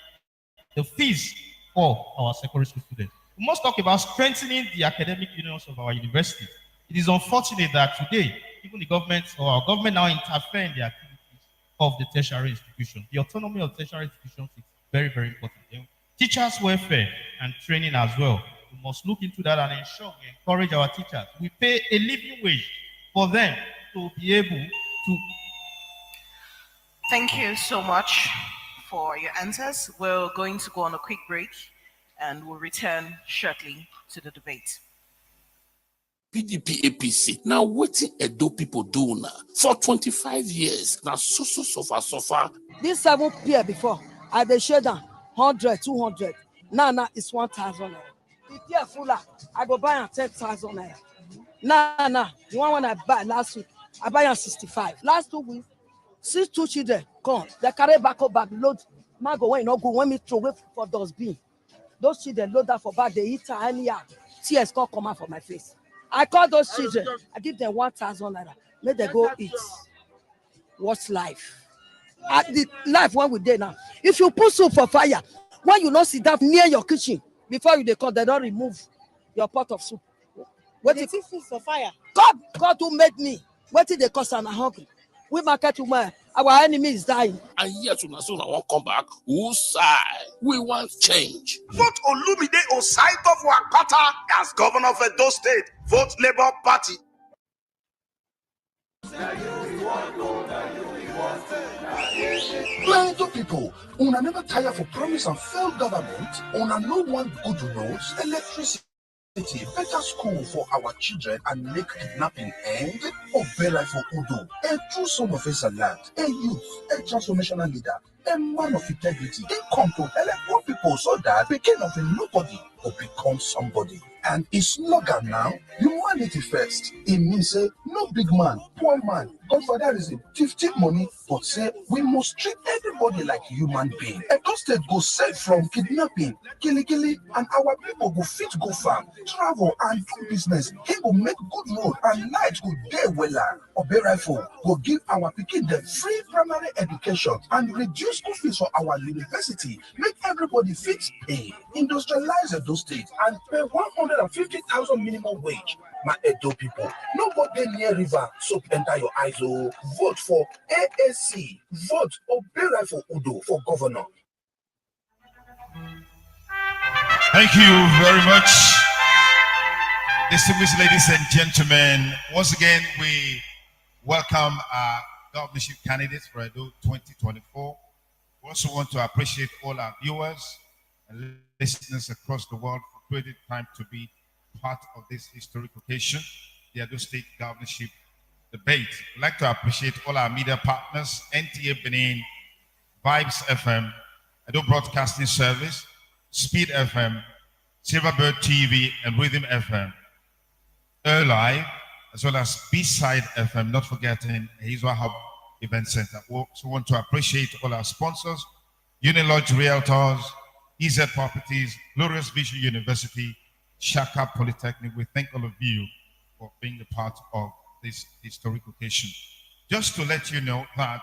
the fees for our secondary school students. We must talk about strengthening the academic unions of our universities. It is unfortunate that today, even the government or our government now interfere in the activities of the tertiary institutions. The autonomy of tertiary institutions is very, very important. Teachers' welfare and training as well. We must look into that and ensure we encourage our teachers. We pay a living wage for them to be able to. Thank you so much for your answers. We're going to go on a quick break and we'll return shortly to the debate. PDP APC. Now wetin Edo people do now? For 25 years. Now so suffer. This 7 years before, I dey share down 100, 200. Now it's 1,000 naira. The year fuller, I go buy am 10,000 naira. Now, the one when I buy last week, I buy am 65. Last 2 weeks, 2 children come. They carry back load. Man go when no go when me throw away for dustbin. Those children load that for back, they eat anyhow. Tears come out from my face. I call those children, I give them 1,000 naira. Make them go eat. Watch life. At the life when we dey now, if you put soup for fire, when you not sit down near your kitchen before you dey come, they don't remove your pot of soup. What is it for fire? God who made me. What did they cause? I'm hungry. We market woman. Our enemy is dying. And yet, when I won't come back, who side? We want change. Vote Olumide Osaito Wakata as governor of Edo State. Vote Labour Party. Plenty people, una never tire for promise and failed government. Una no want good roads, electricity, better school for our children, and make kidnapping end. Obey for Udo, a true son of a land, a youth, a transformational leader, a man of integrity. He come to elect more people so that became of a nobody will become somebody. And his slogan now, humanity first. It means say no big man, poor man, godfatherism, 15 money, but say we must treat everybody like human being. Edo State go safe from kidnapping, killy, and our people go fit go farm, travel and do business. He go make good road and light go there well. Obey rifle go give our pikin the free primary education and reduce school fees for our university. Make everybody fit pay. Industrialize Edo State and pay 150,000 minimum wage. My Edo people, nobody near river soap enter your eyes. Oh, vote for AAC. Vote Obey rifle Udo for governor. Thank you very much, distinguished ladies and gentlemen. Once again, we welcome our governorship candidates for Edo 2024. We also want to appreciate all our viewers and listeners across the world for creating time to be part of this historic occasion, the Edo State governorship debate. I'd like to appreciate all our media partners, NTA Benin, Vibes FM, Edo Broadcasting Service, Speed FM, Silverbird TV, and Rhythm FM, Live, as well as B-Side FM, not forgetting Hazel Hub Event Center. We also want to appreciate all our sponsors, Unilodge Realtors, EZ Properties, Glorious Vision University, Shaka Polytechnic. We thank all of you for being a part of this historic occasion. Just to let you know that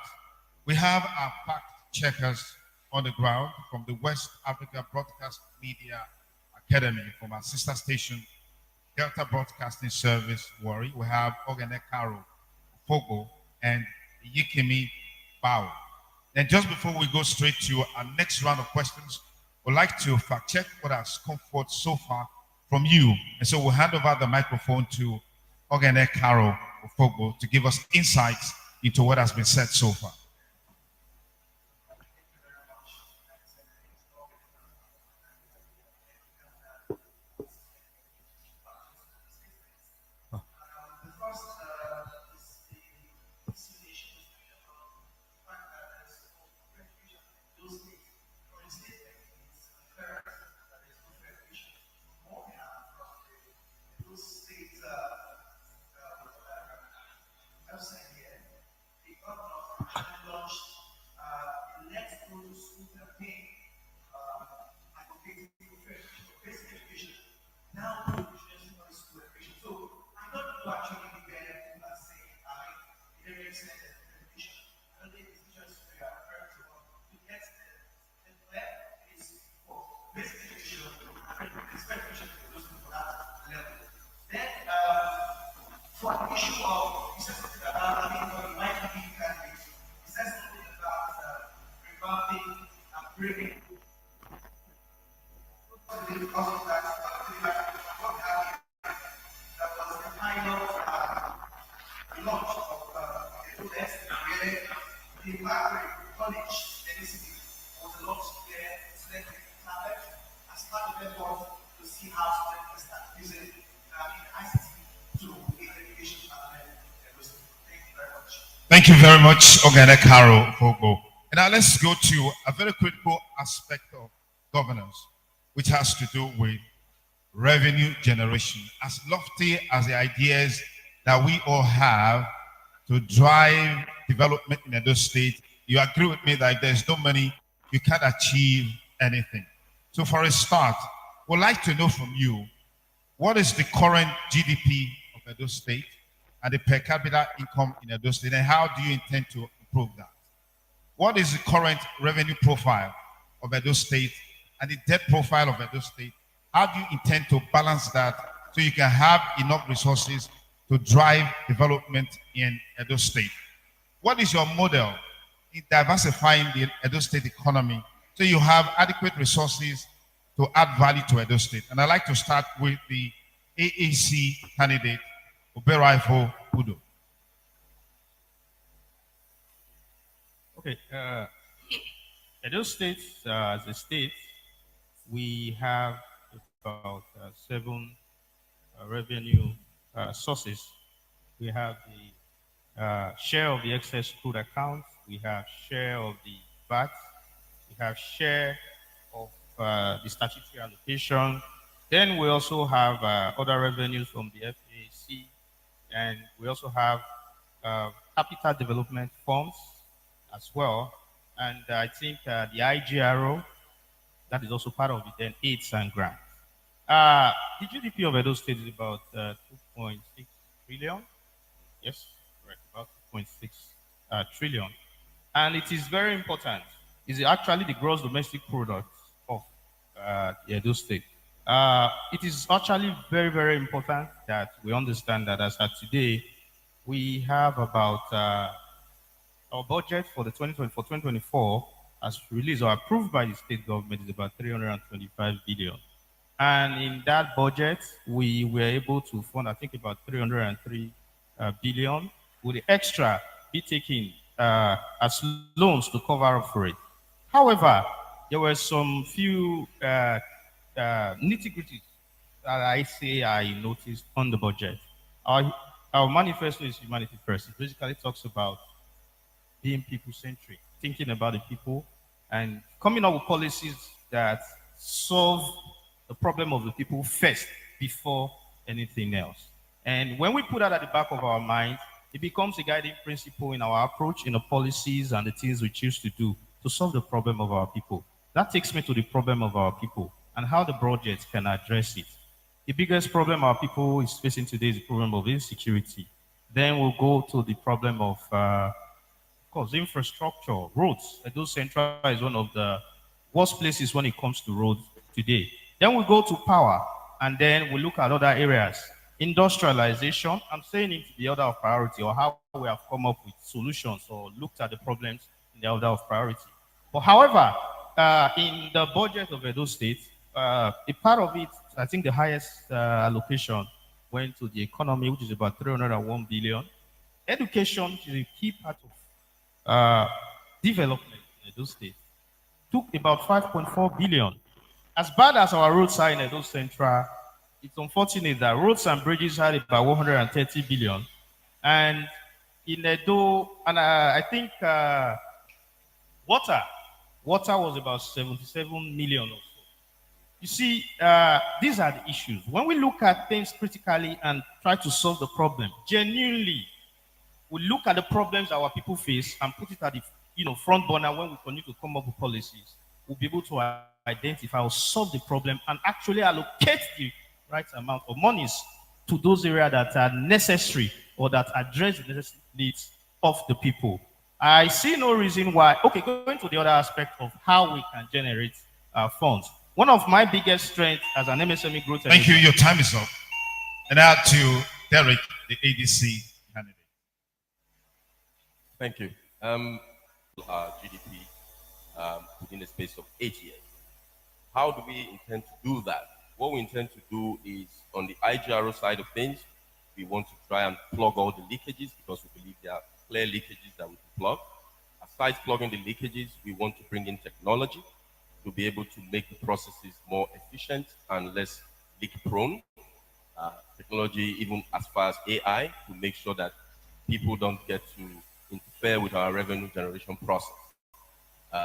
we have our fact checkers on the ground from the West Africa Broadcast Media Academy, from our sister station, Delta Broadcasting Service, Warri. We have Ogene Karo, Fogo, and Yikimi Bao. Then just before we go straight to our next round of questions, we'd like to fact check what has come forth so far from you. And so we'll hand over the microphone to Ogene Karo Fogo to give us insights into what has been said so far. Thank you very much, Ogene Karo Fogo. And now let's go to a very critical aspect of governance, which has to do with revenue generation. As lofty as the ideas that we all have to drive development in Edo State, you agree with me that if there's no money, you can't achieve anything. So for a start, we'd like to know from you, what is the current GDP of Edo State and the per capita income in Edo State, and how do you intend to improve that? What is the current revenue profile of Edo State and the debt profile of Edo State? How do you intend to balance that so you can have enough resources to drive development in Edo State? What is your model in diversifying the Edo State economy so you have adequate resources to add value to Edo State? And I'd like to start with the AAC candidate, Oberaifo Udo. Okay, Edo State, as a state, we have about 7 revenue sources. We have the share of the excess crude accounts, we have share of the VAT, we have share of the statutory allocation. Then we also have other revenues from the FAC, and we also have capital development funds as well. And I think the IGRO, that is also part of it, then aids and grants. The GDP of Edo State is about 2.6 trillion. Yes, correct, about 2.6 trillion. And it is very important. It's actually the gross domestic product of the Edo State. It is actually very, very important that we understand that as of today, we have about our budget for the 2024 as released or approved by the state government is about 325 billion. And in that budget, we were able to fund, I think, about 303 billion, with the extra be taken as loans to cover up for it. However, there were some few nitty-gritties that I noticed on the budget. Our manifesto is humanity first. It basically talks about being people-centric, thinking about the people, and coming up with policies that solve the problem of the people first before anything else. And when we put that at the back of our mind, it becomes a guiding principle in our approach, in the policies and the things we choose to do to solve the problem of our people. That takes me to the problem of our people and how the project can address it. The biggest problem our people is facing today is the problem of insecurity. Then we'll go to the problem of course, infrastructure, roads. Edo Central is one of the worst places when it comes to roads today. Then we go to power, and then we look at other areas. Industrialization, I'm saying it the order of priority, or how we have come up with solutions or looked at the problems in the order of priority. But however, in the budget of Edo State, a part of it, I think the highest allocation went to the economy, which is about 301 billion. Education is a key part of development in Edo State. Took about 5.4 billion. As bad as our roads are in Edo Central, it's unfortunate that roads and bridges had about 130 billion. And in Edo, and I think water was about 77 million or so. You see, these are the issues. When we look at things critically and try to solve the problem, genuinely, we look at the problems our people face and put it at the front burner. When we continue to come up with policies, we'll be able to identify or solve the problem and actually allocate the right amount of monies to those areas that are necessary or that address the needs of the people. I see no reason why. Okay, going to the other aspect of how we can generate funds. One of my biggest strengths as an MSME growth. Thank you. Your time is up. And now to Derek, the ADC candidate. Thank you. Our GDP within the space of 8 years. How do we intend to do that? What we intend to do is, on the IGRO side of things, we want to try and plug all the leakages because we believe there are clear leakages that we can plug. Aside plugging the leakages, we want to bring in technology to be able to make the processes more efficient and less leak prone. Technology, even as far as AI, to make sure that people don't get to interfere with our revenue generation process.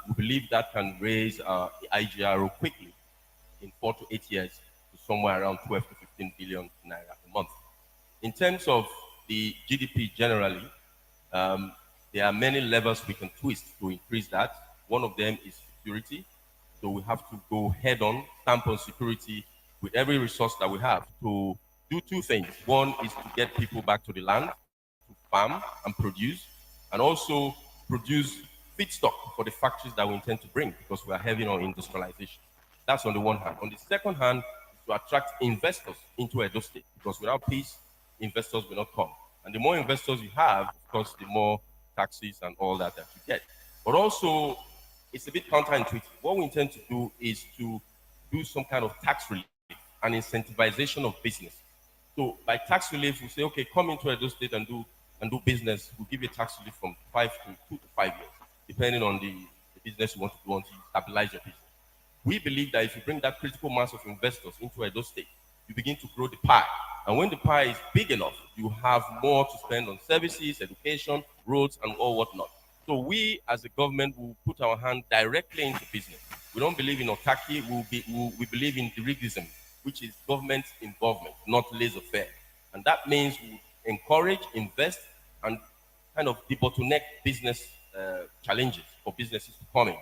We believe that can raise the IGRO quickly in 4 to 8 years to somewhere around 12 to 15 billion naira a month. In terms of the GDP generally, there are many levels we can twist to increase that. One of them is security. So we have to go head on, stamp on security with every resource that we have to do two things. One is to get people back to the land, to farm and produce, and also produce feedstock for the factories that we intend to bring because we are heavy on industrialization. That's on the one hand. On the second hand, is to attract investors into Edo State because without peace, investors will not come. And the more investors you have, of course, the more taxes and all that you get. But also, it's a bit counterintuitive. What we intend to do is to do some kind of tax relief and incentivization of business. So by tax relief, we say, okay, come into Edo State and do business. We'll give you a tax relief from 2 to 5 years, depending on the business you want to do until you stabilize your business. We believe that if you bring that critical mass of investors into Edo State, you begin to grow the pie. And when the pie is big enough, you have more to spend on services, education, roads, and all whatnot. So we, as a government, will put our hand directly into business. We don't believe in autarky. We believe in dirigism, which is government involvement, not laissez-faire. And that means we encourage, invest, and kind of debottleneck business challenges for businesses to come in.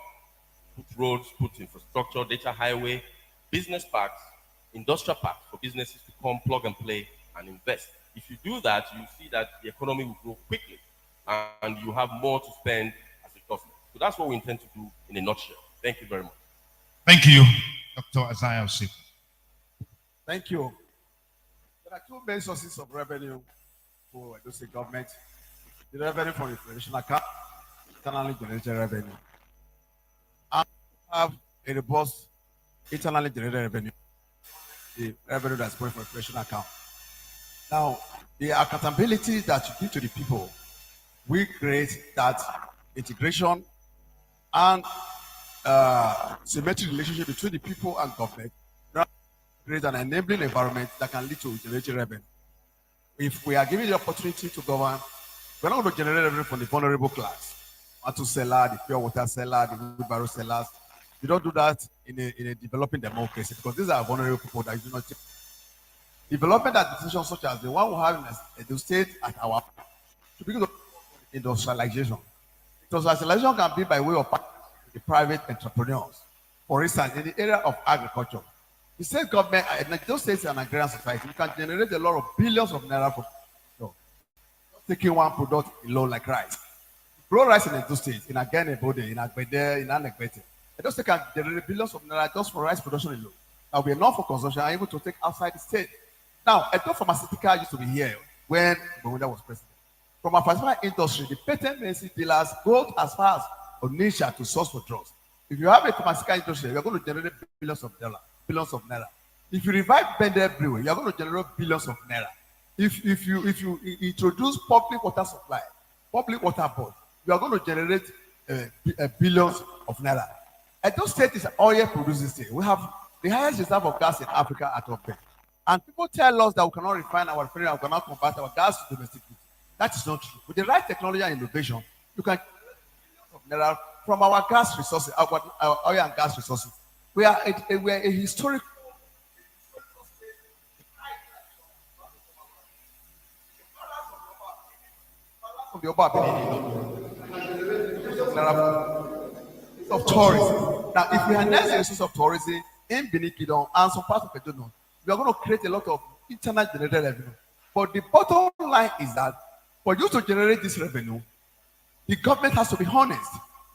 Put roads, put infrastructure, data highway, business parks, industrial parks for businesses to come, plug and play, and invest. If you do that, you see that the economy will grow quickly, and you have more to spend as a government. So that's what we intend to do in a nutshell. Thank you very much. Thank you, Dr. Isaiah Osip. Thank you. There are two main sources of revenue for Edo State government. The revenue from the traditional account, internally generated revenue. And we have a robust internally generated revenue, the revenue that's going from the traditional account. Now, the accountability that you give to the people, we create that integration and symmetric relationship between the people and government, create an enabling environment that can lead to generating revenue. If we are given the opportunity to govern, we're not going to generate revenue from the vulnerable class. Auto seller, the pure water seller, the wheelbarrow sellers. You don't do that in a developing democracy because these are vulnerable people that you do not take. Development and decisions such as the one we have in the state at our to begin industrialization. Industrialization can be by way of the private entrepreneurs. For instance, in the area of agriculture, the state government, those states and agrarian society, you can generate a lot of billions of naira from taking one product alone like rice. Grow rice in those states, in Agene Bode, in Agbede, in Anegbete. Those states can generate billions of naira just for rice production alone. That will be enough for consumption and able to take outside the state. Now, Edo Pharmaceutical used to be here when Bawumia was president. From a pharmaceutical industry, the patent medicine dealers go as far as Onitsha to source for drugs. If you have a pharmaceutical industry, you're going to generate billions of naira. If you revive Bende everywhere, you're going to generate billions of naira. If you introduce public water supply, public water board, you are going to generate billions of naira. Edo State is an oil producing state. We have the highest reserve of gas in Africa at Open. And people tell us that we cannot refine our refinery, we cannot convert our gas to domestic use. That is not true. With the right technology and innovation, you can generate from our gas resources, our oil and gas resources. We are a historic. Of tourism. Now, if we harness the resource of tourism in Benin Kingdom and some parts of Edo, we are going to create a lot of internal generated revenue. But the bottom line is that for you to generate this revenue, the government has to be honest,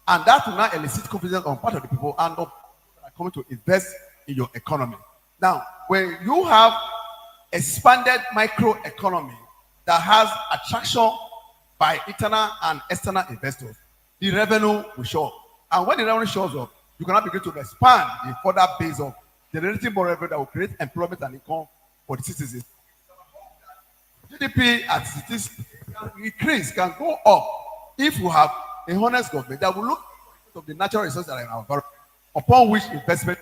and that will not elicit confidence on part of the people and are coming to invest in your economy. Now, when you have expanded microeconomy that has attraction by internal and external investors, the revenue will show up. And when the revenue shows up, you cannot begin to expand the further base of generating more revenue that will create employment and income for the citizens. GDP at cities can increase, can go up if we have a honest government that will look at the natural resources that are in our environment, upon which investment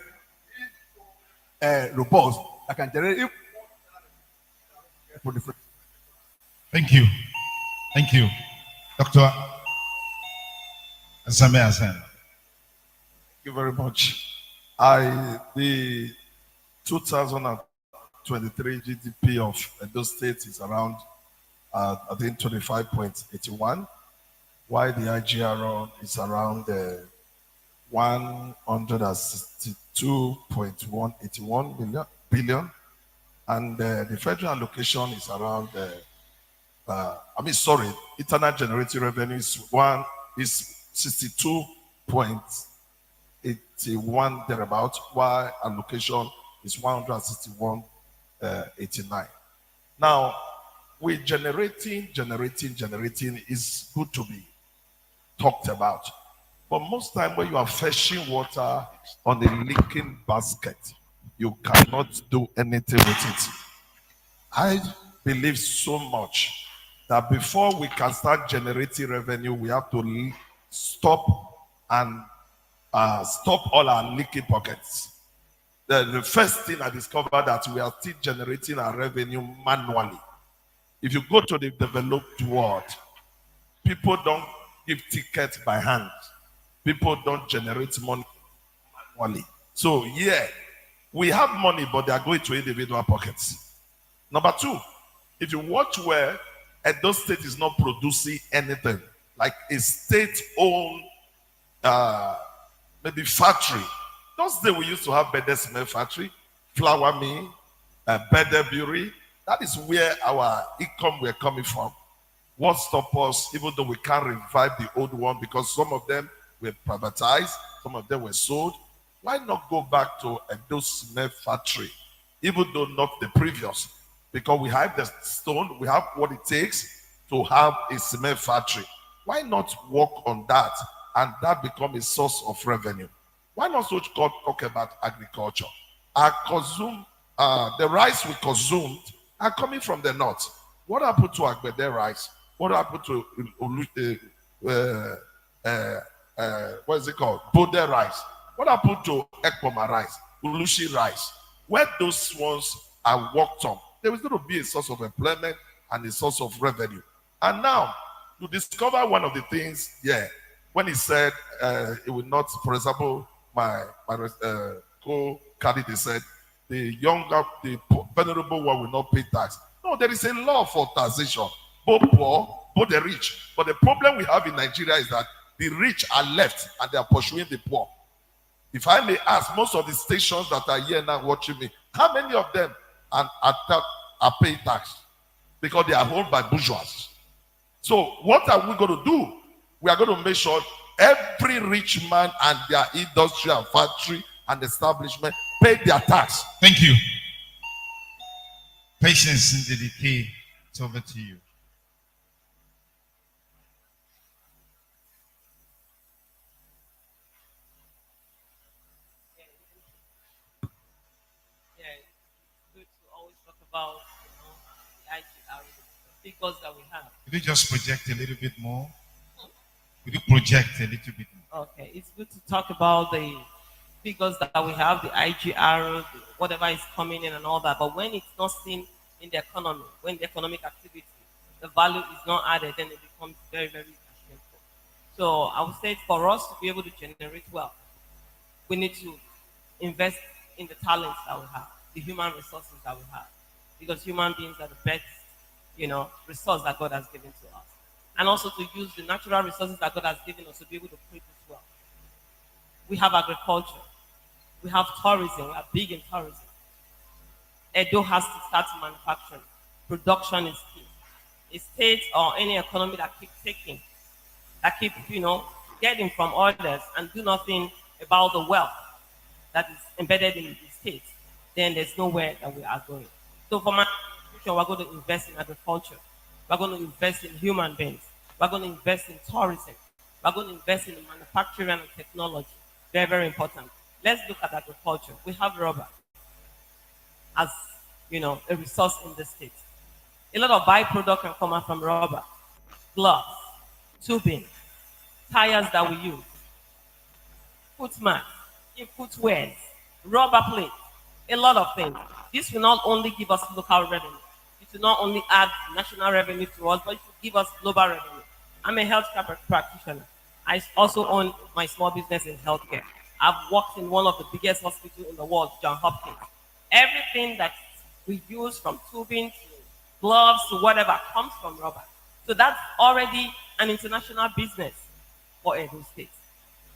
is robust that can generate. Thank you. Thank you. Dr. Asame Hassan. Thank you very much. The 2023 GDP of Edo State is around, I think, 25.81, while the IGR is around 162.181 billion, and the federal allocation is around, internal generating revenue is 62.81 thereabout, while allocation is 161.89. Now, with generating is good to be talked about. But most time when you are fetching water on a leaking basket, you cannot do anything with it. I believe so much that before we can start generating revenue, we have to stop all our leaking pockets. The first thing I discovered that we are still generating our revenue manually. If you go to the developed world, people don't give tickets by hand. People don't generate money manually. So yeah, we have money, but they are going to individual pockets. Number two, if you watch well, Edo State is not producing anything. Like a state-owned maybe factory. Those days we used to have Bede Cement Factory, Flour Mill, Bede Brewery. That is where our income were coming from. What stopped us, even though we can't revive the old one because some of them were privatized, some of them were sold. Why not go back to Edo Cement Factory, even though not the previous? Because we have the stone, we have what it takes to have a cement factory. Why not work on that and that become a source of revenue? Why not so talk about agriculture? The rice we consumed are coming from the north. What happened to Agbede rice? What happened to what is it called? Bode rice. What happened to Ekpoma rice? Ulushi rice? Where those ones are worked on, there is going to be a source of employment and a source of revenue. And now, to discover one of the things, when he said it will not, for example, my co-candidate said, the venerable one will not pay tax. No, there is a law for taxation, both poor, both the rich. But the problem we have in Nigeria is that the rich are left and they are pursuing the poor. If I may ask, most of the stations that are here now watching me, how many of them are paying tax? Because they are owned by bourgeois. So what are we going to do? We are going to make sure every rich man and their industry and factory and establishment pay their tax. Thank you. Patience in the decay. It's over to you. About the IGR, the figures that we have. Could you just project a little bit more? Could you project a little bit more? Okay, it's good to talk about the figures that we have, the IGR, whatever is coming in and all that. But when it's not seen in the economy, when the economic activity, the value is not added, then it becomes very, very shameful. So I would say for us to be able to generate wealth, we need to invest in the talents that we have, the human resources that we have. Because human beings are the best, resource that God has given to us. And also to use the natural resources that God has given us to be able to create this wealth. We have agriculture. We have tourism. We are big in tourism. Edo has to start manufacturing. Production is key. A state or any economy that keeps taking, that keep, getting from others and do nothing about the wealth that is embedded in the state, then there's nowhere that we are going. So for my institution, we're going to invest in agriculture. We're going to invest in human beings. We're going to invest in tourism. We're going to invest in manufacturing and technology. Very, very important. Let's look at agriculture. We have rubber as, a resource in the state. A lot of byproduct can come out from rubber. Gloves, tubing, tires that we use, foot mats, footwear, rubber plates, a lot of things. This will not only give us local revenue, it will not only add national revenue to us, but it will give us global revenue. I'm a healthcare practitioner. I also own my small business in healthcare. I've worked in one of the biggest hospitals in the world, Johns Hopkins. Everything that we use, from tubing to gloves to whatever, comes from rubber. So that's already an international business for Edo State.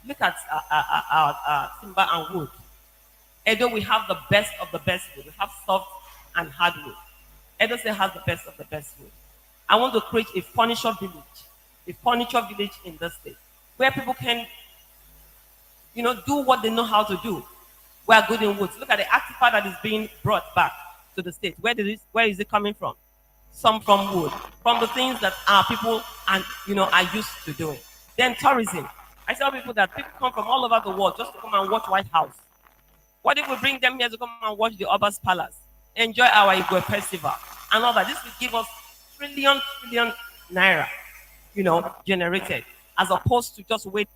Look at timber and wood. Edo, we have the best of the best wood. We have soft and hard wood. Edo State has the best of the best wood. I want to create a furniture village in the state. where people can, do what they know how to do. We are good in woods. Look at the artifact that is being brought back to the state. Where is it coming from? Some from wood, from the things that our people are used to doing. Then tourism. I tell people that people come from all over the world just to come and watch White House. What if we bring them here to come and watch the Oba's Palace, enjoy our Igwe festival, and all that? This will give us trillion naira, generated, as opposed to just waiting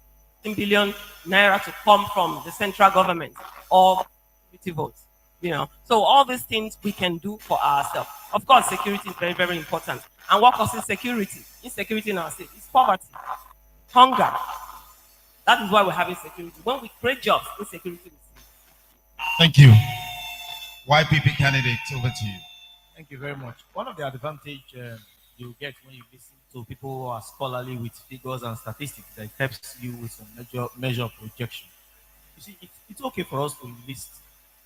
billion naira to come from the central government or community votes. So all these things we can do for ourselves. Of course, security is very, very important. And what causes security? Insecurity in our state is poverty, hunger. That is why we're having security. When we create jobs, insecurity is. Thank you. YPP candidate, over to you. Thank you very much. One of the advantages you get when you listen to people who are scholarly with figures and statistics that helps you with some measure of projection. You see, it's okay for us to list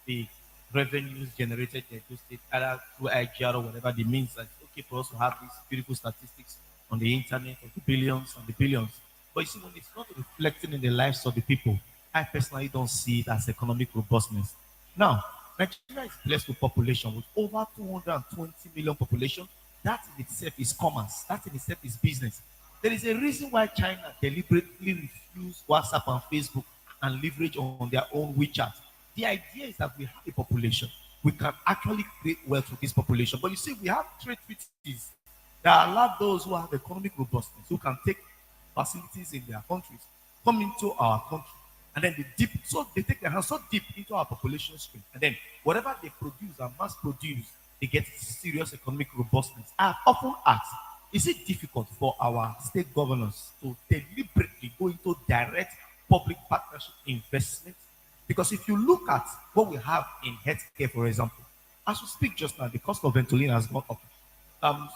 the revenues generated in the state, either through IGR or whatever the means. It's okay for us to have these beautiful statistics on the internet of the billions and the billions. But you see, when it's not reflecting in the lives of the people, I personally don't see it as economic robustness. Now, Nigeria is blessed with population, with over 220 million population. That in itself is commerce. That in itself is business. There is a reason why China deliberately refused WhatsApp and Facebook and leverage on their own WeChat. The idea is that we have a population. We can actually create wealth with this population. But you see, we have trade treaties that allow those who have economic robustness, who can take facilities in their countries, come into our country. And then they take their hands so deep into our population stream. And then whatever they produce and mass produce, they get serious economic robustness. I have often asked, is it difficult for our state governors to deliberately go into direct public partnership investment? Because if you look at what we have in healthcare, for example, as we speak just now, the cost of Ventolin has gone up.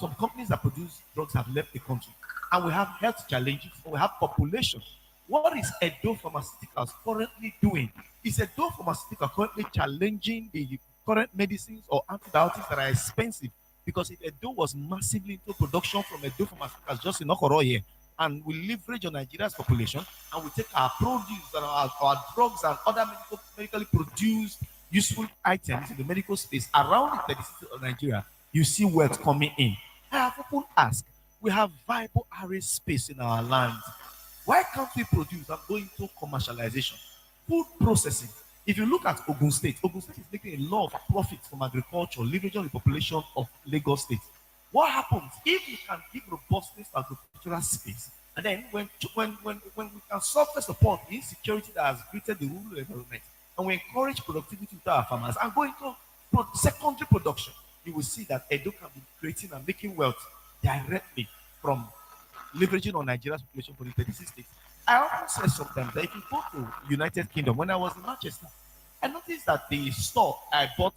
Some companies that produce drugs have left the country. And we have health challenges, we have population. What is Edo Pharmaceuticals currently doing? Is Edo Pharmaceuticals currently challenging the current medicines or antibiotics that are expensive? Because if Edo was massively into production from Edo Pharmaceuticals just in Okoro here, and we leverage on Nigeria's population, and we take our produce and our drugs and other medically produced useful items in the medical space around the 30 cities of Nigeria, you see wealth coming in. I have often asked, we have viable area space in our lands. Why can't we produce and go into commercialization? Food processing. If you look at Ogun State is making a lot of profit from agriculture, leveraging the population of Lagos State. What happens if we can give robustness to agricultural space? And then when we can surface upon the insecurity that has greeted the rural environment, and we encourage productivity to our farmers and go into secondary production, you will see that Edo can be creating and making wealth directly from leveraging on Nigeria's population for the 36 states. I often say sometimes that if you go to United Kingdom, when I was in Manchester, I noticed that the store I bought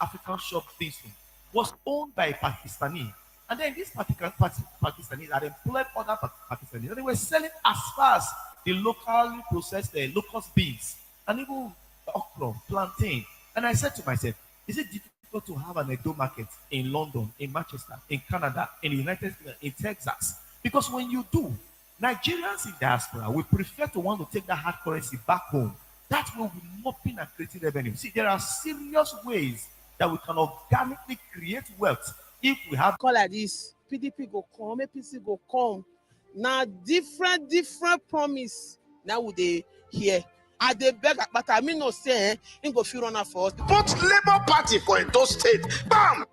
African shop things from was owned by a Pakistani. And then these Pakistanis had employed other Pakistanis. And they were selling as far as the locally processed locust beans and even okra, plantain. And I said to myself, is it difficult to have an Edo market in London, in Manchester, in Canada, in the United States, in Texas? Because when you do, Nigerians in diaspora will prefer to want to take that hard currency back home. That will be mopping and creating revenue. See, there are serious ways that we can organically create wealth if we have. Call like this, PDP go come, APC go come. Now different promise. Now would they hear? I they beg, but I mean no say, in go feel runner for us. Vote Labour Party for Edo State. Bam!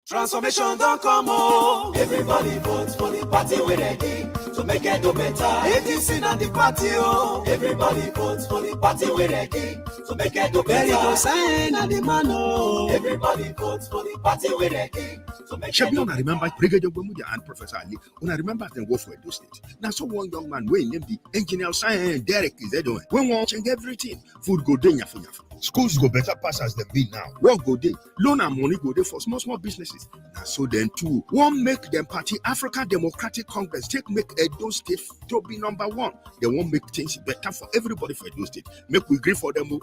Transformation don't come on. Everybody vote for the party we ready to make Edo better. ADC na the party oh. Everybody vote for the party we ready to make Edo better. Very good sign and the man oh. Everybody vote for the party we ready to make Edo better. I remember Brigadier Gwemudia and Professor Ali. When I remember them work for Edo State. Now so one young man wey named the engineer Science Derek is there doing. When we change everything, food go dey nyafu. Schools go better pass as them be now. Work go dey, loan and money go dey for small businesses. Now so then too, won't make them party African Democratic Congress take make Edo State to be number one. They won't make things better for everybody for Edo State. Make we agree for them.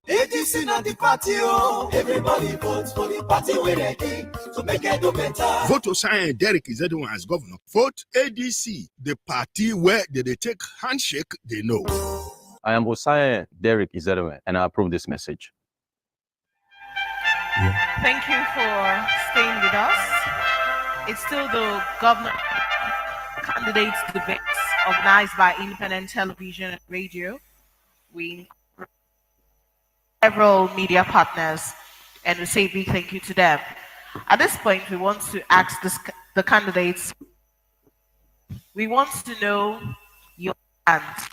ADC na the party, oh. Everybody vote for the party we ready to make it do better. Vote Osayi Derek Izedimwe as governor. Vote ADC, the party where they take handshake, they know. I am Osayi Derek Izedimwe, and I approve this message. Thank you for staying with us. It's still the governor candidates debates organized by Independent Television and Radio. We several media partners, and we say a big thank you to them. At this point, we want to ask the candidates. We want to know your plans,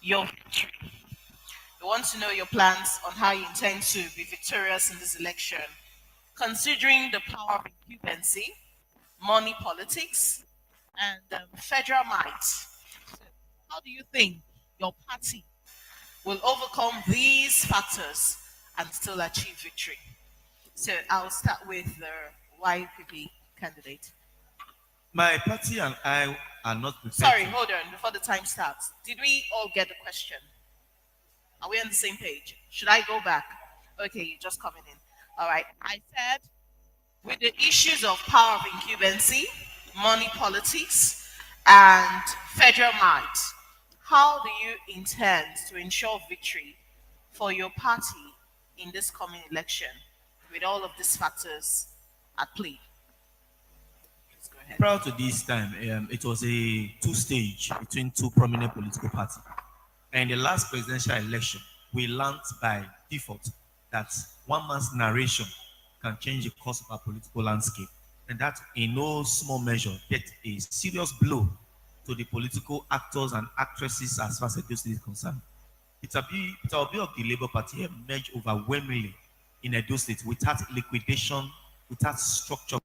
your victory. We want to know your plans on how you intend to be victorious in this election, considering the power of incumbency, money politics, and federal might. How do you think your party will overcome these factors and still achieve victory? So I'll start with the YPP candidate. My party and I are not prepared. Sorry, hold on, before the time starts. Did we all get the question? Are we on the same page? Should I go back? Okay, you're just coming in. All right, I said with the issues of power of incumbency, money politics, and federal might, how do you intend to ensure victory for your party in this coming election with all of these factors at play? Let's go ahead. Prior to this time, it was a two-stage between two prominent political parties. And in the last presidential election, we learned by default that one man's narration can change the course of our political landscape. And that, in no small measure, get a serious blow to the political actors and actresses as far as Edo State is concerned. It will be of the Labour Party emerged overwhelmingly in Edo State without liquidation, without structure.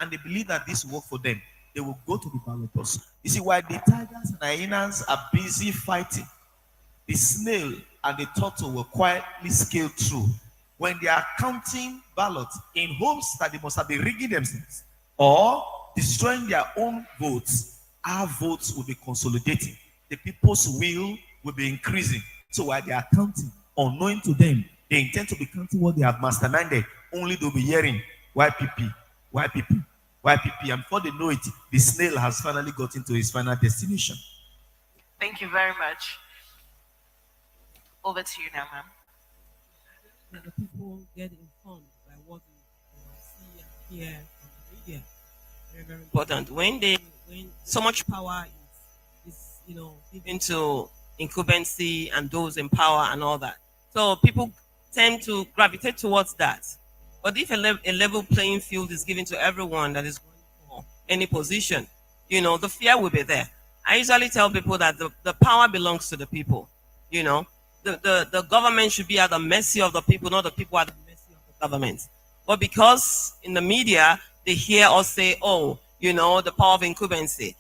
And they believe that this will work for them. They will go to the ballot box. You see, while the tigers and hyenas are busy fighting, the snail and the turtle will quietly scale through. When they are counting ballots in hopes that they must have been rigging themselves or destroying their own votes, our votes will be consolidating. The people's will be increasing. So while they are counting, unknowing to them, they intend to be counting what they have masterminded. Only they'll be hearing YPP, YPP, YPP. And before they know it, the snail has finally got into its final destination. Thank you very much. Over to you now, ma'am. That the people get informed by what we see and hear from the media. Very, very Important. When so much power is given to incumbency and those in power and all that, so people tend to gravitate towards that. But if a level playing field is given to everyone that is running for any position, the fear will be there. I usually tell people that the power belongs to the people. The government should be at the mercy of the people, not the people at the mercy of the government. But because in the media, they hear us say, oh, the power of incumbency,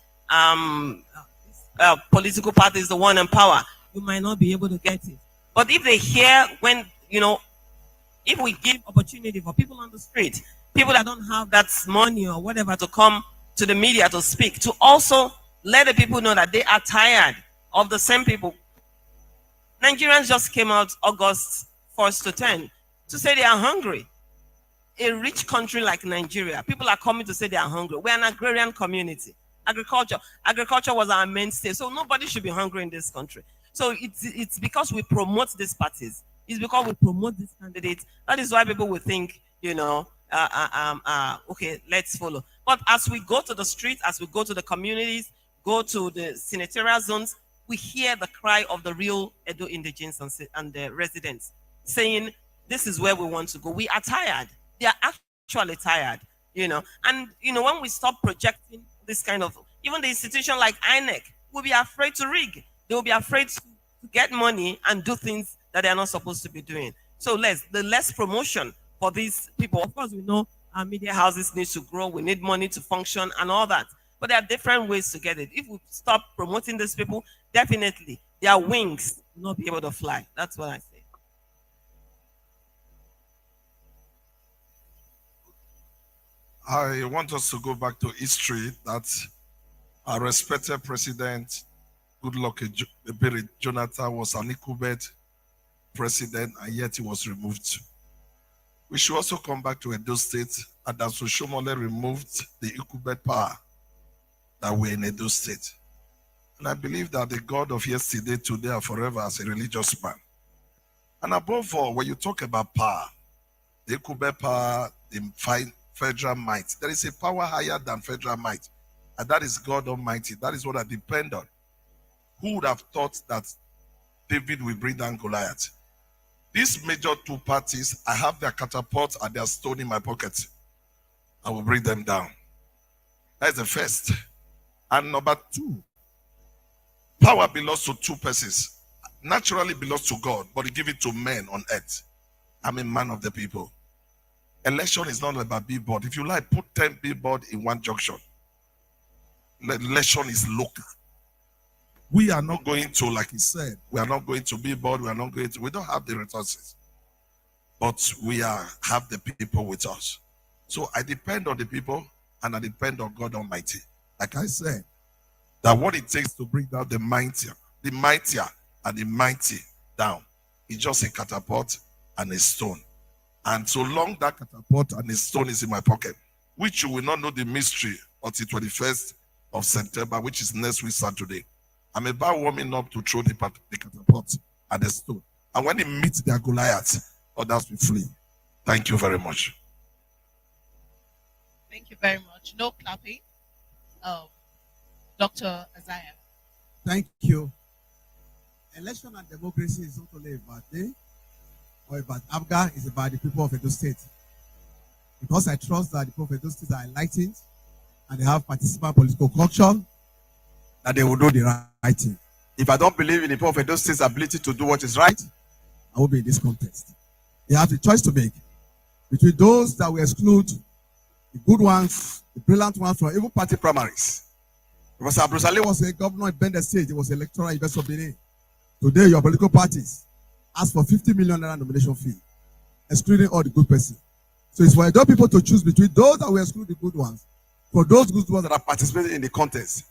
political party is the one in power, you might not be able to get it. But if they hear if we give opportunity for people on the street, people that don't have that money or whatever to come to the media to speak, to also let the people know that they are tired of the same people. Nigerians just came out August 1st to 10 to say they are hungry. A rich country like Nigeria, people are coming to say they are hungry. We're an agrarian community. Agriculture was our mainstay, so nobody should be hungry in this country. So it's because we promote these parties. It's because we promote these candidates. That is why people will think, okay, let's follow. But as we go to the streets, as we go to the communities, go to the senatorial zones, we hear the cry of the real Edo indigenes and the residents saying, this is where we want to go. We are tired. They are actually tired, And, when we stop projecting this kind of, even the institution like INEC will be afraid to rig. They will be afraid to get money and do things that they are not supposed to be doing. So the less promotion for these people. Of course, we know our media houses need to grow. We need money to function and all that. But there are different ways to get it. If we stop promoting these people, definitely their wings will not be able to fly. That's what I say. I want us to go back to history that our respected president, Goodluck Ebele Jonathan, was an incumbent president, and yet he was removed. We should also come back to Edo State, and that Soshomole removed the Ikubet power that were in Edo State. And I believe that the God of yesterday, today, and forever as a religious man. And above all, when you talk about power, the Ikubet power, the federal might, there is a power higher than federal might, and that is God Almighty. That is what I depend on. Who would have thought that David will bring down Goliath? These major two parties, I have their catapults and their stone in my pocket. I will bring them down. That's the first. And number two, power belongs to two persons. Naturally belongs to God, but he give it to men on earth. I'm a man of the people. Election is not about billboard. If you like, put 10 billboard in one junction. Election is local. We are not going to, like he said, we are not going to billboard, we don't have the resources. But we have the people with us. So I depend on the people and I depend on God Almighty. Like I said, that what it takes to bring down the mightier and the mighty down is just a catapult and a stone. And so long that catapult and the stone is in my pocket, which you will not know the mystery until 21st of September, which is next week Saturday. I'm about warming up to throw the catapult at the stone. And when it meets their Goliath, others will flee. Thank you very much. Thank you very much. No clapping. Dr. Isaiah. Thank you. Election and democracy is not only about me or about Abga, it's about the people of Edo State. Because I trust that the people of Edo State are enlightened and they have participant political culture, that they will do the right thing. If I don't believe in the people of Edo State's ability to do what is right, I will be in this contest. They have a choice to make between those that will exclude the good ones, the brilliant ones from even party primaries. Professor Abdulsalim was a governor in Bender State. He was an electoral investor of Benin. Today, your political parties ask for 50 million naira nomination fee, excluding all the good persons. So it's for Edo people to choose between those that will exclude the good ones, for those good ones that are participating in the contest.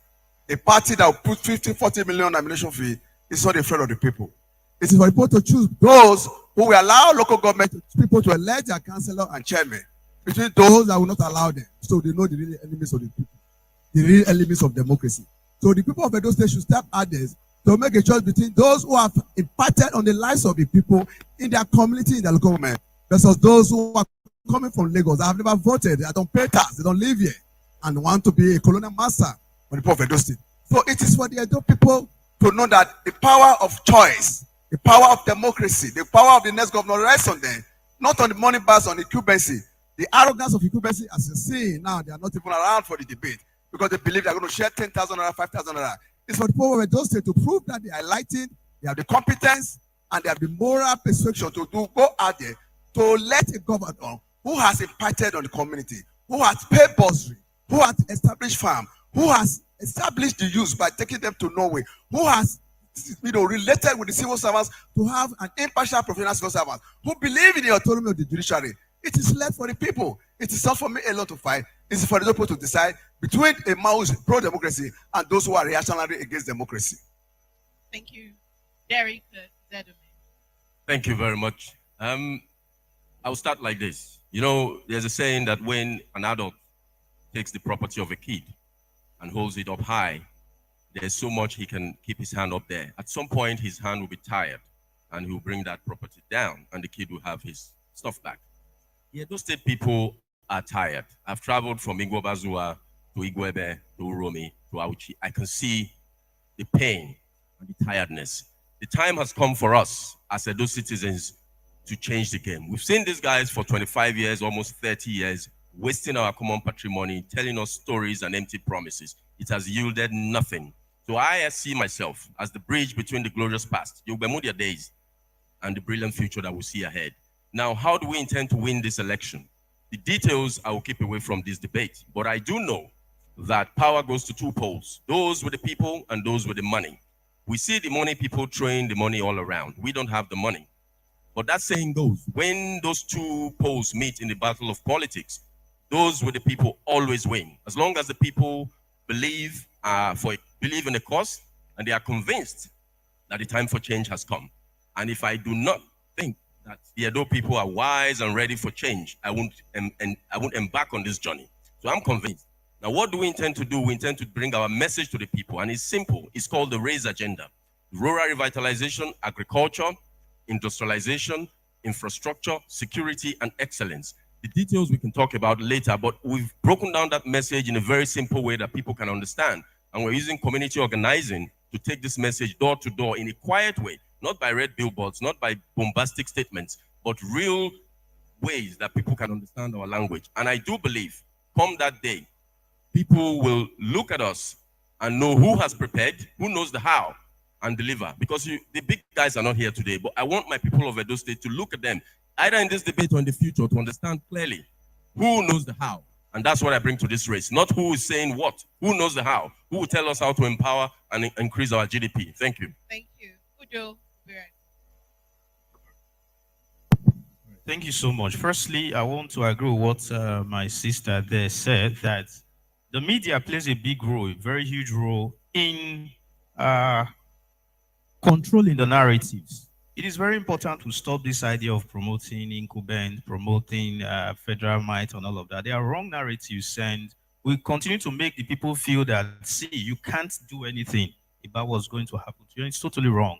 A party that will put 50, 40 million nomination fee is not a friend of the people. It is for people to choose those who will allow local government people to elect their councillor and chairman, between those that will not allow them. So they know the real enemies of the people, the real enemies of democracy. So the people of Edo State should step others to make a choice between those who have impacted on the lives of the people in their community, in their local government, versus those who are coming from Lagos, that have never voted, they don't pay tax, they don't live here, and want to be a colonial master for the people of Edo State. So it is for the Edo people to know that the power of choice, the power of democracy, the power of the next governor rests on them, not on the money bars, on incumbency. The arrogance of incumbency, as you see now, they are not even around for the debate because they believe they are going to share 10,000 naira, 5,000 naira. It's for the people of Edo State to prove that they are enlightened, they have the competence, and they have the moral persuasion to go out there to let a governor who has impacted on the community, who has paid bursary, who has established farm, who has established the youth by taking them to Norway, who has related with the civil servants to have an impartial professional civil servant, who believe in the autonomy of the judiciary. It is left for the people. It is not for me alone to fight. It is for the people to decide between a man who is pro-democracy and those who are reactionary against democracy. Thank you. Derek Zedome. Thank you very much. I'll start like this. You know, there's a saying that when an adult takes the property of a kid and holds it up high, there's so much he can keep his hand up there. At some point, his hand will be tired and he'll bring that property down and the kid will have his stuff back. Yeah, those state people are tired. I've traveled from Igwebazua to Igwebe to Uromi to Auchi. I can see the pain and the tiredness. The time has come for us as Edo citizens to change the game. We've seen these guys for 25 years, almost 30 years, wasting our common patrimony, telling us stories and empty promises. It has yielded nothing. So I see myself as the bridge between the glorious past, the Ubemudia days, and the brilliant future that we see ahead. Now, how do we intend to win this election? The details I will keep away from this debate, but I do know that power goes to two poles, those with the people and those with the money. We see the money people throwing the money all around. We don't have the money. But that saying goes, when those two poles meet in the battle of politics, those with the people always win. As long as the people believe in a cause and they are convinced that the time for change has come. And if I do not that the Edo people are wise and ready for change, I won't embark on this journey. So I'm convinced. Now, what do we intend to do? We intend to bring our message to the people, and it's simple. It's called the RAISE agenda: rural revitalization, agriculture, industrialization, infrastructure, security, and excellence. The details we can talk about later, but we've broken down that message in a very simple way that people can understand. And we're using community organizing to take this message door to door in a quiet way, not by red billboards, not by bombastic statements, but real ways that people can understand our language. And I do believe, come that day, people will look at us and know who has prepared, who knows the how, and deliver. Because the big guys are not here today, but I want my people of Edo State to look at them, either in this debate or in the future, to understand clearly who knows the how. And that's what I bring to this race. Not who is saying what, who knows the how, who will tell us how to empower and increase our GDP. Thank you. Thank you. Udo, Thank you so much. Firstly, I want to agree with what my sister there said, that the media plays a big role, a very huge role in controlling the narratives. It is very important to stop this idea of promoting incumbent, promoting federal might and all of that. They are wrong narratives, and we continue to make the people feel that, see, you can't do anything about what's going to happen to you. It's totally wrong.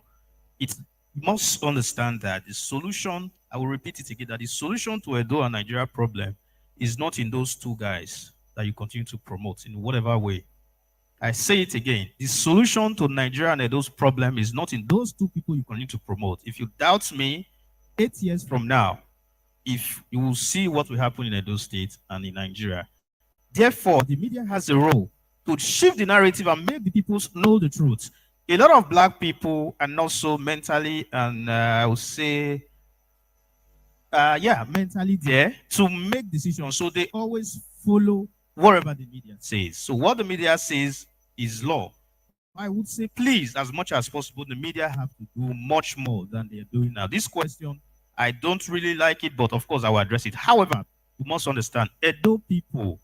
You must understand that the solution, I will repeat it again, that the solution to Edo and Nigeria problem is not in those two guys that you continue to promote in whatever way. I say it again. The solution to Nigeria and Edo's problem is not in those two people you continue to promote. If you doubt me, 8 years from now, if you will see what will happen in Edo State and in Nigeria. Therefore, the media has a role to shift the narrative and make the people know the truth. A lot of black people are not so mentally and I would say, mentally there to make decisions. So they always follow whatever the media says. So what the media says is law. I would say, please, as much as possible, the media have to do much more than they're doing now. This question, I don't really like it, but of course I will address it. However, you must understand, Edo people,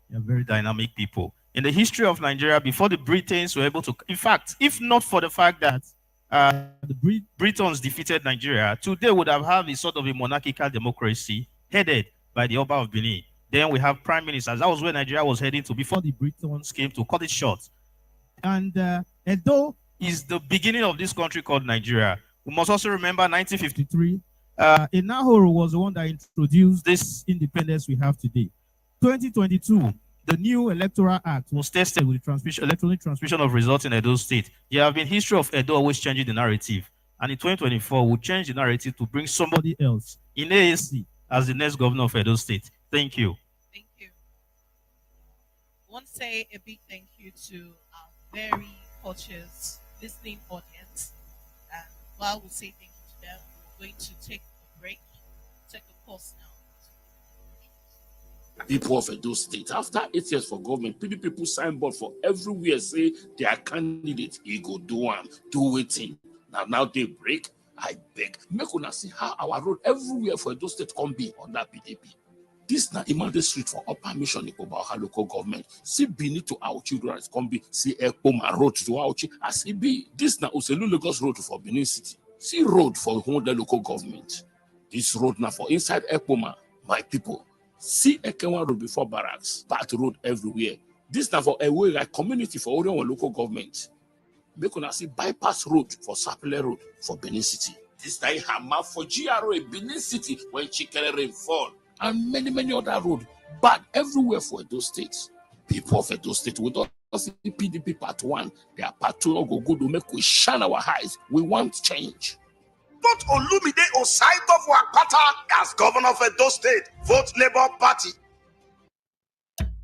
they're very dynamic people. In the history of Nigeria, before the Britons were able to, in fact, if not for the fact that the Britons defeated Nigeria, today would have had a sort of a monarchical democracy headed by the Oba of Benin. Then we have prime ministers. That was where Nigeria was heading to before the Britons came to cut it short. And Edo is the beginning of this country called Nigeria. We must also remember 1953. Enahoro was the one that introduced this independence we have today. 2022, the new Electoral Act was tested with the electronic transmission of results in Edo State. There have been history of Edo always changing the narrative. And in 2024, we'll change the narrative to bring somebody else in AAC as the next governor of Edo State. Thank you. Thank you. I want to say a big thank you to our very courteous listening audience. And while we say thank you to them, we're going to take a break, take a pause now. People of Edo State, after 8 years for government, people sign board for everywhere, say their candidate, he go do one, do waiting. Now they break. I beg, make una see how our road everywhere for Edo State can be under PDP. This na Imade Street for Upper Mission in Obaha local government. See Bini to Auchi road can be. See Ekpoma road to Auchi as it be. This na Uselu Lagos road for Benin City. See road for Honda local government. This road now for inside Ekpoma, my people. See Ekenwa road before barracks, Bat road everywhere. This now for a way like community for Orion local government. Make una see bypass road for Sapele road for Benin City. This time hammer for GRA Benin City when Chikere rain fall. And many other roads, but everywhere for Edo State. People of Edo State, we don't see PDP part 1, their part 2 go good to make we shine our eyes. We want change. Vote Olumide Osaigov Wakpata as governor of Edo State. Vote Labour Party.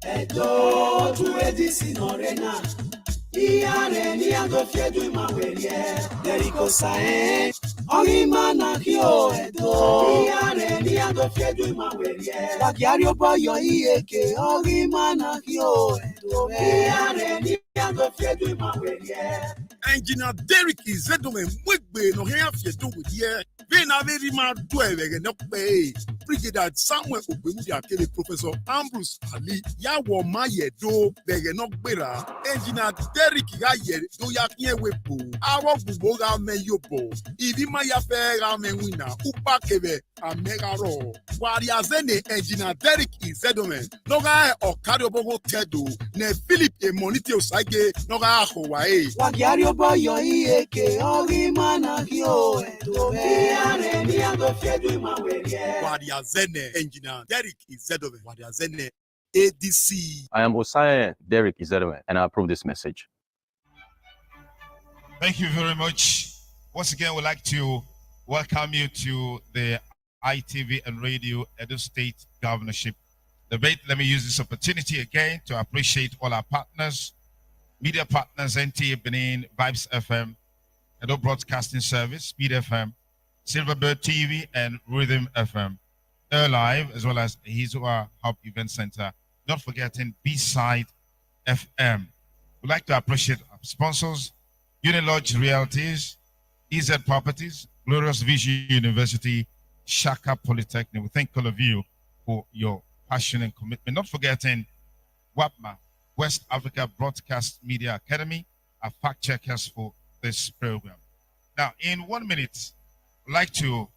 Edo to ADC Norena. Iare ni adofiedu imawerie. Deriko sae. Orimana kio Edo. Iare ni adofiedu imawerie. Wagiario boyo ieke. Orimana kio Edo. Iare ni adofiedu imawerie. Engineer Derek Izedome Mwegbe no here fiedo with here. Be na very ma do e no pay. Brigadier Samuel Ogbemudia Akele Professor Ambrose Ali Yawo Mayedo Berenokbera Engineer Derek Yaye Doyakiewebo Awo Bubo Rameyobo Ivi Mayafe Ramewina Upakebe Amegaro Wariazene Engineer Derek Izedome Noga Okariobogo Tedo Ne Philip Emonite Osage Noga Hawaii Wagiariobo yo ieke Orimana Hio Edo Ni ando fiedu mawerie Wariazene Engineer Derek Izedome Wariazene ADC. I am Osai Derek Izedome, and I approve this message. Thank you very much. Once again, we'd like to welcome you to the ITV and Radio Edo State Governorship debate. Let me use this opportunity again to appreciate all our partners, media partners, NTA Benin, Vibes FM, Edo Broadcasting Service, Speed FM, Silverbird TV, and Rhythm FM, Air Live, as well as Hizua Hub Event Center. Not forgetting B-Side FM. We'd like to appreciate our sponsors, Unilodge Realties, EZ Properties, Glorious Vision University, Shaka Polytechnic. We thank all of you for your passion and commitment. Not forgetting WAPMA, West Africa Broadcast Media Academy, our fact checkers for this program. Now, in 1 minute, I'd like to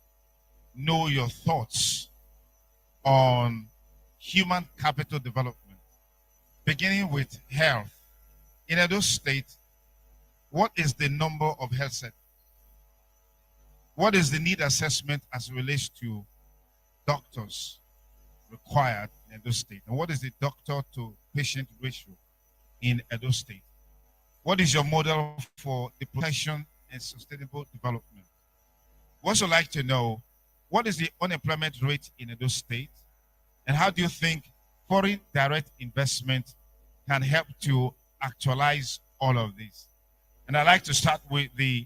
know your thoughts on human capital development, beginning with health. In Edo State, what is the number of health centers? What is the need assessment as it relates to doctors required in Edo State? And what is the doctor to patient ratio in Edo State? What is your model for the protection and sustainable development? We also like to know, what is the unemployment rate in Edo State? And how do you think foreign direct investment can help to actualize all of this? And I'd like to start with the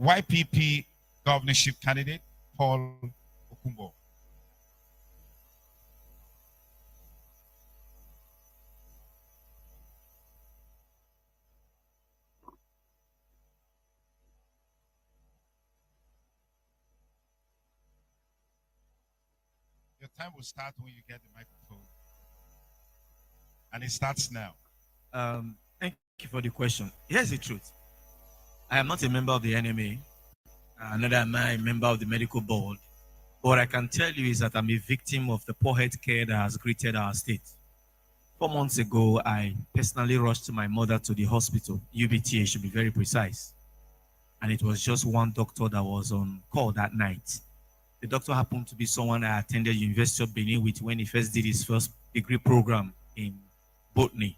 YPP governorship candidate, Paul Okumbo. Your time will start when you get the microphone. And it starts now. Thank you for the question. Here's the truth. I am not a member of the NMA, neither am I a member of the medical board. What I can tell you is that I'm a victim of the poor health care that has greeted our state. 4 months ago, I personally rushed my mother to the hospital, UBTA, should be very precise. And it was just one doctor that was on call that night. The doctor happened to be someone I attended University of Benin with when he first did his first degree program in botany.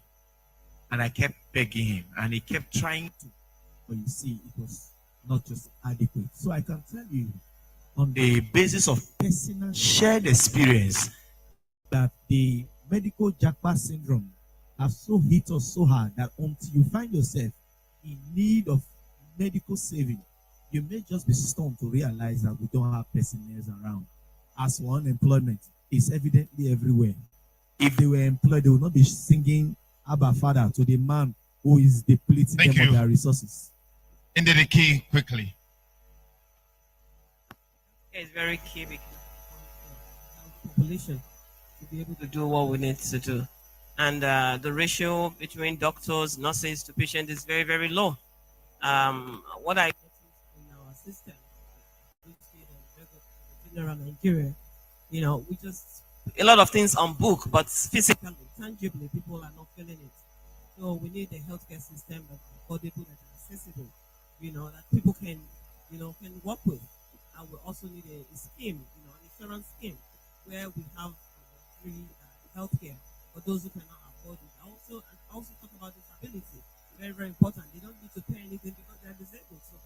And I kept begging him, and he kept trying to. But you see, it was not just adequate. So I can tell you, on the basis of personal shared experience, that the medical jackpot syndrome has so hit us so hard that until you find yourself in need of medical saving, you may just be stunned to realize that we don't have personnel around. As for unemployment, it's evidently everywhere. If they were employed, they would not be singing Abba Father to the man who is depleting them of their resources. Into the key quickly. It's very key because population to be able to do what we need to do. And the ratio between doctors, nurses to patients is very, very low. What I in our system, general Nigeria, you know, we just a lot of things on book, but physically, tangibly, people are not feeling it. So we need a healthcare system that's affordable, that's accessible, you know, that people can, you know, can work with. And we also need a scheme, you know, an insurance scheme where we have free healthcare for those who cannot afford it. I also talk about disability. Very, very important. They don't need to pay anything because they're disabled. So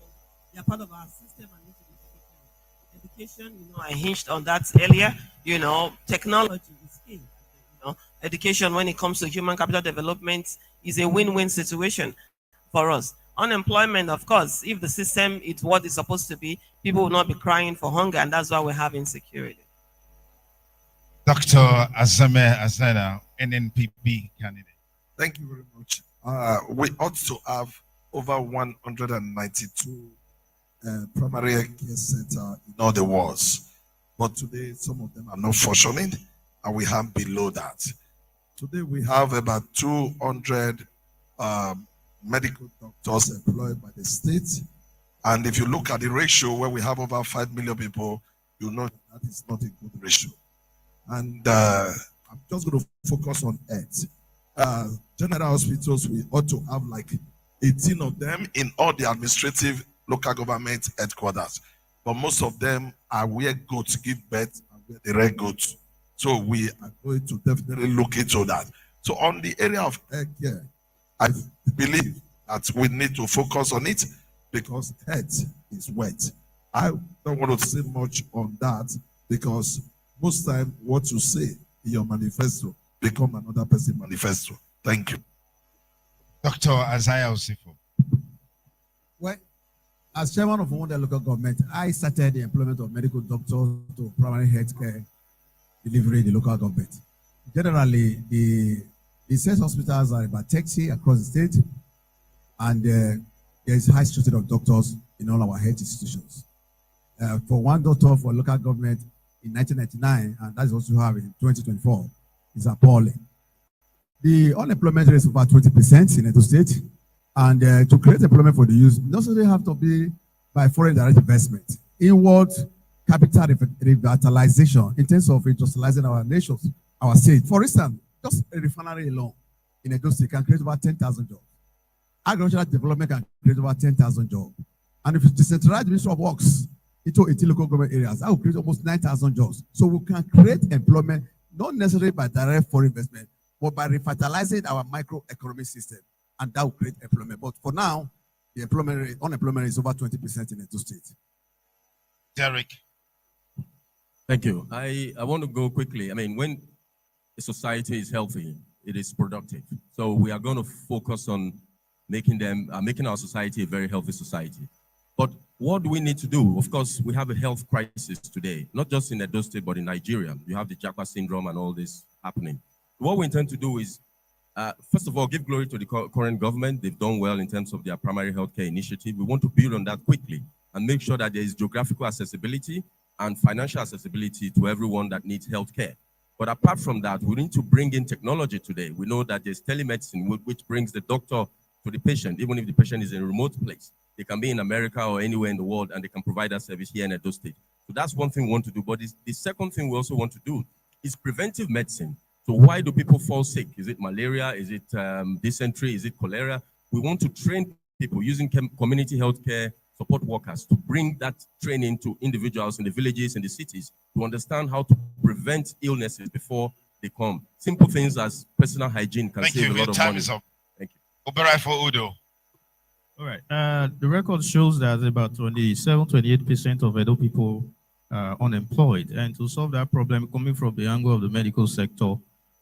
they're part of our system and need to be taken care of. Education, you know, I hinged on that earlier. You know, technology is key. You know, education when it comes to human capital development is a win-win situation for us. Unemployment, of course, if the system is what it's supposed to be, people will not be crying for hunger, and that's why we have insecurity. Dr. Azame Azena, NNPP candidate. Thank you very much. We ought to have over 192 primary care centers in all the wards. But today, some of them are not functioning, and we have below that. Today, we have about 200 medical doctors employed by the state. And if you look at the ratio where we have over 5 million people, you know that is not a good ratio. And I'm just going to focus on health. General hospitals, we ought to have like 18 of them in all the administrative local government headquarters. But most of them are where goats give birth and where the red goats. So we are going to definitely look into that. So on the area of health care, I believe that we need to focus on it because health is wealth. I don't want to say much on that because most time what you say in your manifesto become another person's manifesto. Thank you. Dr. Isaiah Osifo. Well, as chairman of one local government, I started the employment of medical doctors to primary health care delivery in the local government. Generally, the state hospitals are about 30 across the state, and there is high shortage of doctors in all our health institutions. For one doctor for local government in 1999, and that's what you have in 2024, is appalling. The unemployment rate is about 20% in Edo State, and to create employment for the youth, it doesn't really have to be by foreign direct investment. Inward capital revitalization in terms of industrializing our nations, our state. For instance, just a refinery alone in Edo State can create about 10,000 jobs. Agricultural development can create about 10,000 jobs. And if you decentralize the Ministry of Works into 18 local government areas, that will create almost 9,000 jobs. So we can create employment, not necessarily by direct foreign investment, but by revitalizing our microeconomic system, and that will create employment. But for now, the unemployment is over 20% in Edo State. Derek. Thank you. I want to go quickly. I mean, when a society is healthy, it is productive. So we are going to focus on making our society a very healthy society. But what do we need to do? Of course, we have a health crisis today, not just in Edo State, but in Nigeria. You have the Japa syndrome and all this happening. What we intend to do is, first of all, give glory to the current government. They've done well in terms of their primary healthcare initiative. We want to build on that quickly and make sure that there is geographical accessibility and financial accessibility to everyone that needs healthcare. But apart from that, we need to bring in technology today. We know that there's telemedicine, which brings the doctor to the patient, even if the patient is in a remote place. They can be in America or anywhere in the world, and they can provide that service here in Edo State. So that's one thing we want to do. But the second thing we also want to do is preventive medicine. So why do people fall sick? Is it malaria? Is it dysentery? Is it cholera? We want to train people using community healthcare support workers to bring that training to individuals in the villages and the cities to understand how to prevent illnesses before they come. Simple things as personal hygiene can save a lot of money. Time is up. Thank you. Oberai for Udo. All right. The record shows that about 28% of Edo people are unemployed. And to solve that problem, coming from the angle of the medical sector,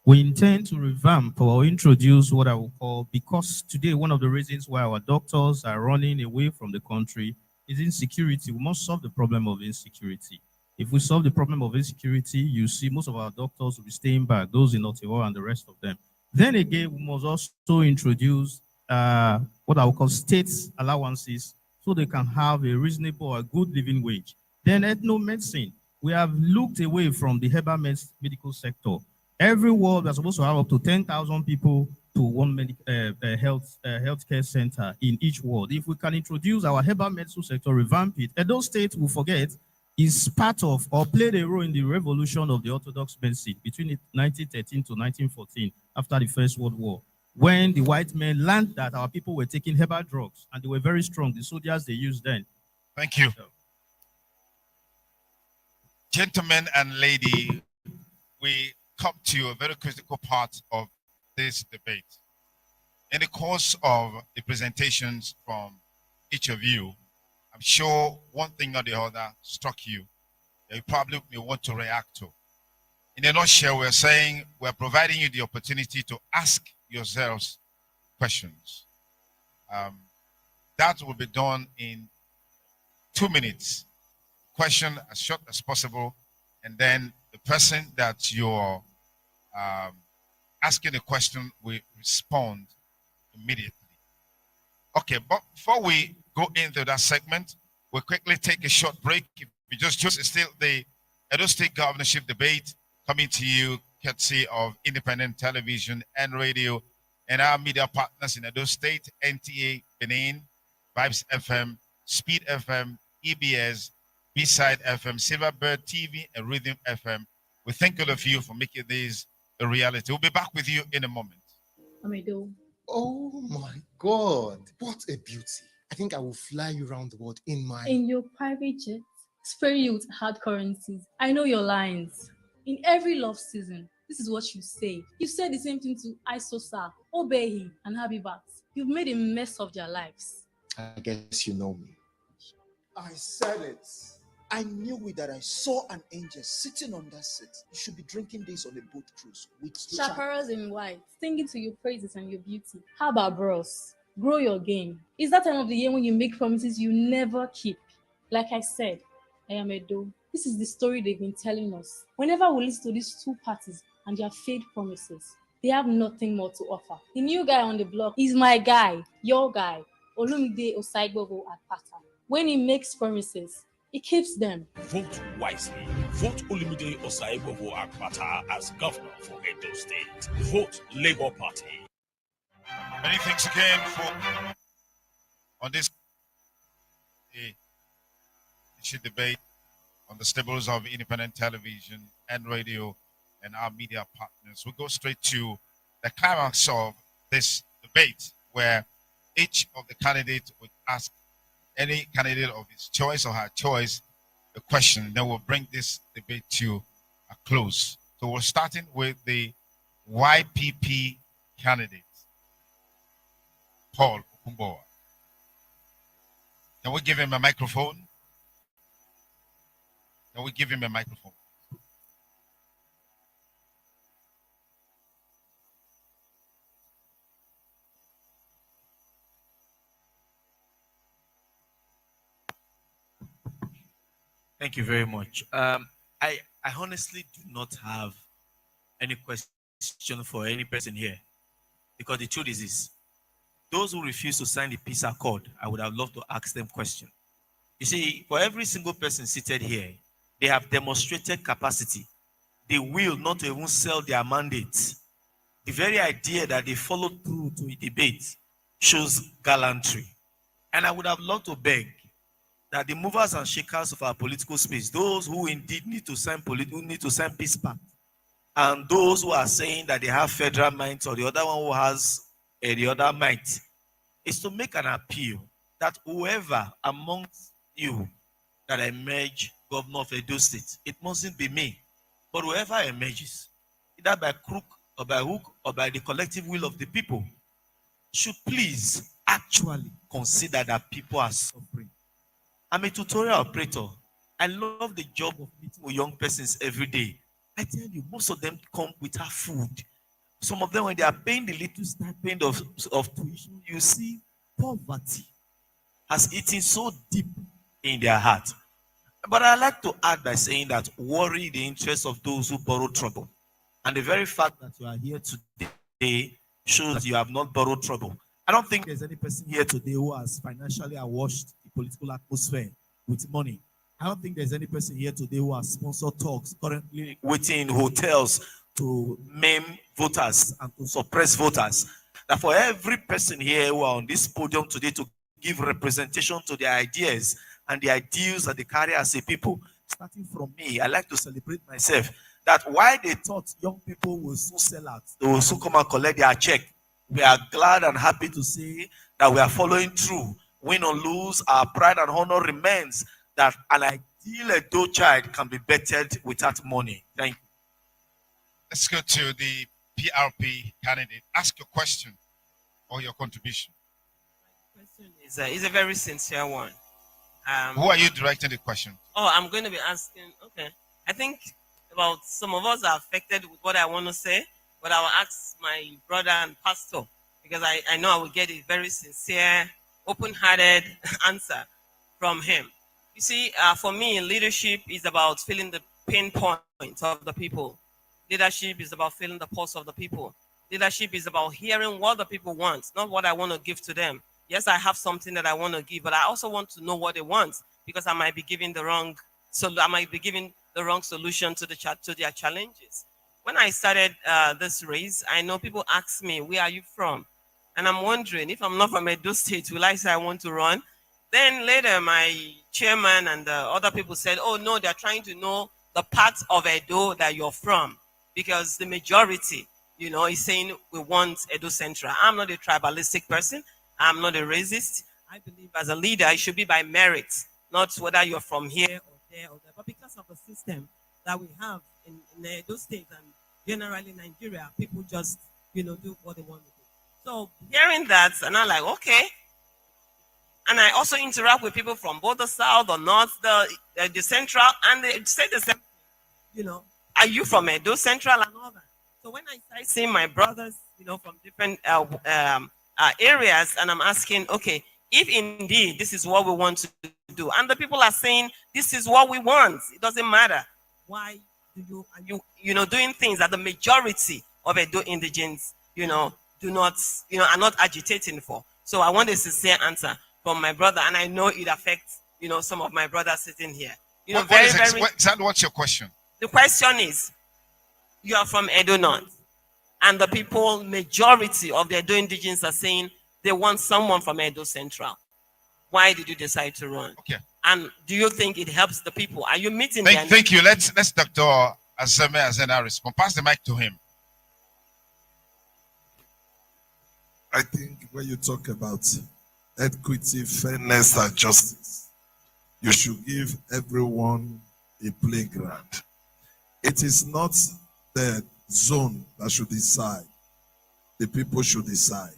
we intend to revamp or introduce what I will call, because today one of the reasons why our doctors are running away from the country is insecurity. We must solve the problem of insecurity. If we solve the problem of insecurity, you see most of our doctors will be staying back, those in Ottawa and the rest of them. Then again, we must also introduce what I will call state allowances so they can have a reasonable or good living wage. Then ethno-medicine. We have looked away from the herbal medical sector. Every ward is supposed to have up to 10,000 people to one healthcare center in each ward. If we can introduce our herbal medicine sector, revamp it, Edo State, will forget, is part of or played a role in the revolution of the Orthodox medicine between 1913 to 1914 after the First World War, when the white men learned that our people were taking herbal drugs and they were very strong, the soldiers they used then. Thank you. Gentlemen and lady, we come to a very critical part of this debate. In the course of the presentations from each of you, I'm sure one thing or the other struck you that you probably may want to react to. In a nutshell, we're saying we're providing you the opportunity to ask yourselves questions. That will be done in 2 minutes. Question as short as possible, and then the person that you're asking a question will respond immediately. Okay, but before we go into that segment, we'll quickly take a short break. If you just still the Edo State Governorship Debate, coming to you courtesy of independent television and radio and our media partners in Edo State, NTA Benin, Vibes FM, Speed FM, EBS, B-Side FM, Silverbird TV, and Rhythm FM. We thank all of you for making this a reality. We'll be back with you in a moment. Amedo. Oh my God, what a beauty. I think I will fly you around the world in your private jet, spray you with hard currencies. I know your lines. In every love season, this is what you say. You said the same thing to Isosa, Obehi, and Habibat. You've made a mess of their lives. I guess you know me. I said it. I knew it that I saw an angel sitting on that seat. You should be drinking this on a boat cruise with Chaperones in white, singing to your praises and your beauty. How about bros? Grow your game. It's that time of the year when you make promises you never keep. Like I said, I am Edo. This is the story they've been telling us. Whenever we listen to these two parties and their failed promises, they have nothing more to offer. The new guy on the block is my guy, your guy, Olumide Osaigbogbo Akpata. When he makes promises, he keeps them. Vote wisely. Vote Olumide Osaigbogbo Akpata as governor for Edo State. Vote Labour Party. Many thanks again on this debate on the stables of independent television and radio and our media partners. We go straight to the climax of this debate, where each of the candidates would ask any candidate of his choice or her choice a question. Then we'll bring this debate to a close. So we're starting with the YPP candidate, Paul Okumboa. Can we give him a microphone? Can we give him a microphone? Thank you very much. I honestly do not have any question for any person here, because the truth is this: those who refuse to sign the peace accord, I would have loved to ask them questions. You see, for every single person seated here, they have demonstrated capacity. They will not even sell their mandates. The very idea that they followed through to a debate shows gallantry. And I would have loved to beg that the movers and shakers of our political space, those who indeed need to sign peace pact, and those who are saying that they have federal might, or the other one who has the other might, is to make an appeal that whoever amongst you that emerge governor of Edo State, it mustn't be me, but whoever emerges, either by crook or by hook or by the collective will of the people, should please actually consider that people are suffering. I'm a tutorial operator. I love the job of meeting with young persons every day. I tell you, most of them come without food. Some of them, when they are paying the little stipend of tuition, you see poverty has eaten so deep in their heart. But I like to add by saying that worry the interest of those who borrow trouble. And the very fact that you are here today shows that you have not borrowed trouble. I don't think there's any person here today who has financially awashed the political atmosphere with money. I don't think there's any person here today who has sponsored talks, currently waiting in hotels to maim voters and to suppress voters. That for every person here who are on this podium today to give representation to their ideas and the ideals that they carry as a people, starting from me, I like to celebrate myself, that while they thought young people will soon sell out, they will soon come and collect their check, we are glad and happy to say that we are following through. Win or lose, our pride and honor remains that an ideal Edo child can be bettered without money. Thank you. Let's go to the PRP candidate. Ask your question or your contribution. It's a very sincere one. Who are you directing the question? Oh, I'm going to be asking. Okay. I think about some of us are affected with what I want to say, but I will ask my brother and pastor, because I know I will get a very sincere, open-hearted answer from him. You see, for me, leadership is about feeling the pain points of the people. Leadership is about feeling the pulse of the people. Leadership is about hearing what the people want, not what I want to give to them. Yes, I have something that I want to give, but I also want to know what they want, because I might be giving the wrong, so I might be giving the wrong solution to to their challenges. When I started this race, I know people ask me, "Where are you from?" And I'm wondering, if I'm not from Edo State, will I say I want to run? Then later, my chairman and other people said, "Oh no, they're trying to know the part of Edo that you're from, because the majority, is saying we want Edo Central." I'm not a tribalistic person. I'm not a racist. I believe as a leader, it should be by merit, not whether you're from here or there or there. But because of the system that we have in Edo State and generally Nigeria, people just, do what they want to do. So hearing that, and I'm like, okay. And I also interact with people from both the south, the north, the central, and they say the same thing. Are you from Edo Central and all that? So when I start seeing my brothers, from different areas, and I'm asking, okay, if indeed this is what we want to do, and the people are saying this is what we want, it doesn't matter. Why are you doing things that the majority of Edo indigenes, do not, are not agitating for? So I want a sincere answer from my brother, and I know it affects, some of my brothers sitting here. What's your question? The question is, you are from Edo North, and the people, majority of the Edo indigenes are saying they want someone from Edo Central. Why did you decide to run? Okay. And do you think it helps the people? Are you meeting them? Thank you. Let's Dr. Azena respond. Pass the mic to him. I think when you talk about equity, fairness, and justice, you should give everyone a playground. It is not the zone that should decide. The people should decide.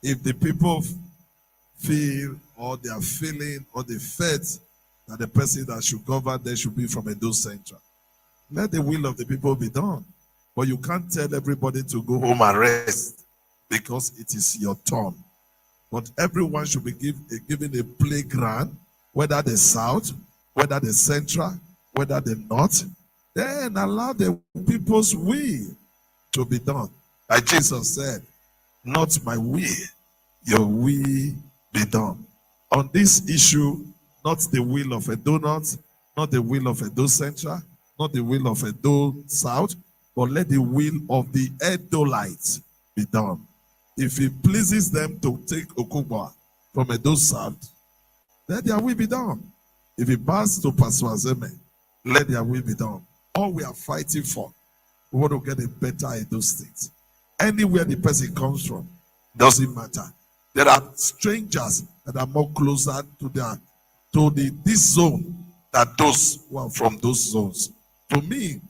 If the people feel or they are feeling or they felt that the person that should govern them should be from Edo Central, let the will of the people be done. But you can't tell everybody to go home and rest because it is your turn. But everyone should be given a playground, whether the south, whether the central, whether the north. Then allow the people's will to be done. Like Jesus said, not my will, your will be done. On this issue, not the will of Edo North, not the will of Edo Central, not the will of Edo South, but let the will of the Edolites be done. If it pleases them to take Okubwa from Edo South, let their will be done. If it passes to Pastor Azeme, let their will be done. All we are fighting for, we want to get a better Edo State. Anywhere the person comes from, doesn't matter. There are strangers that are more closer to this zone than those who are from those zones. To me,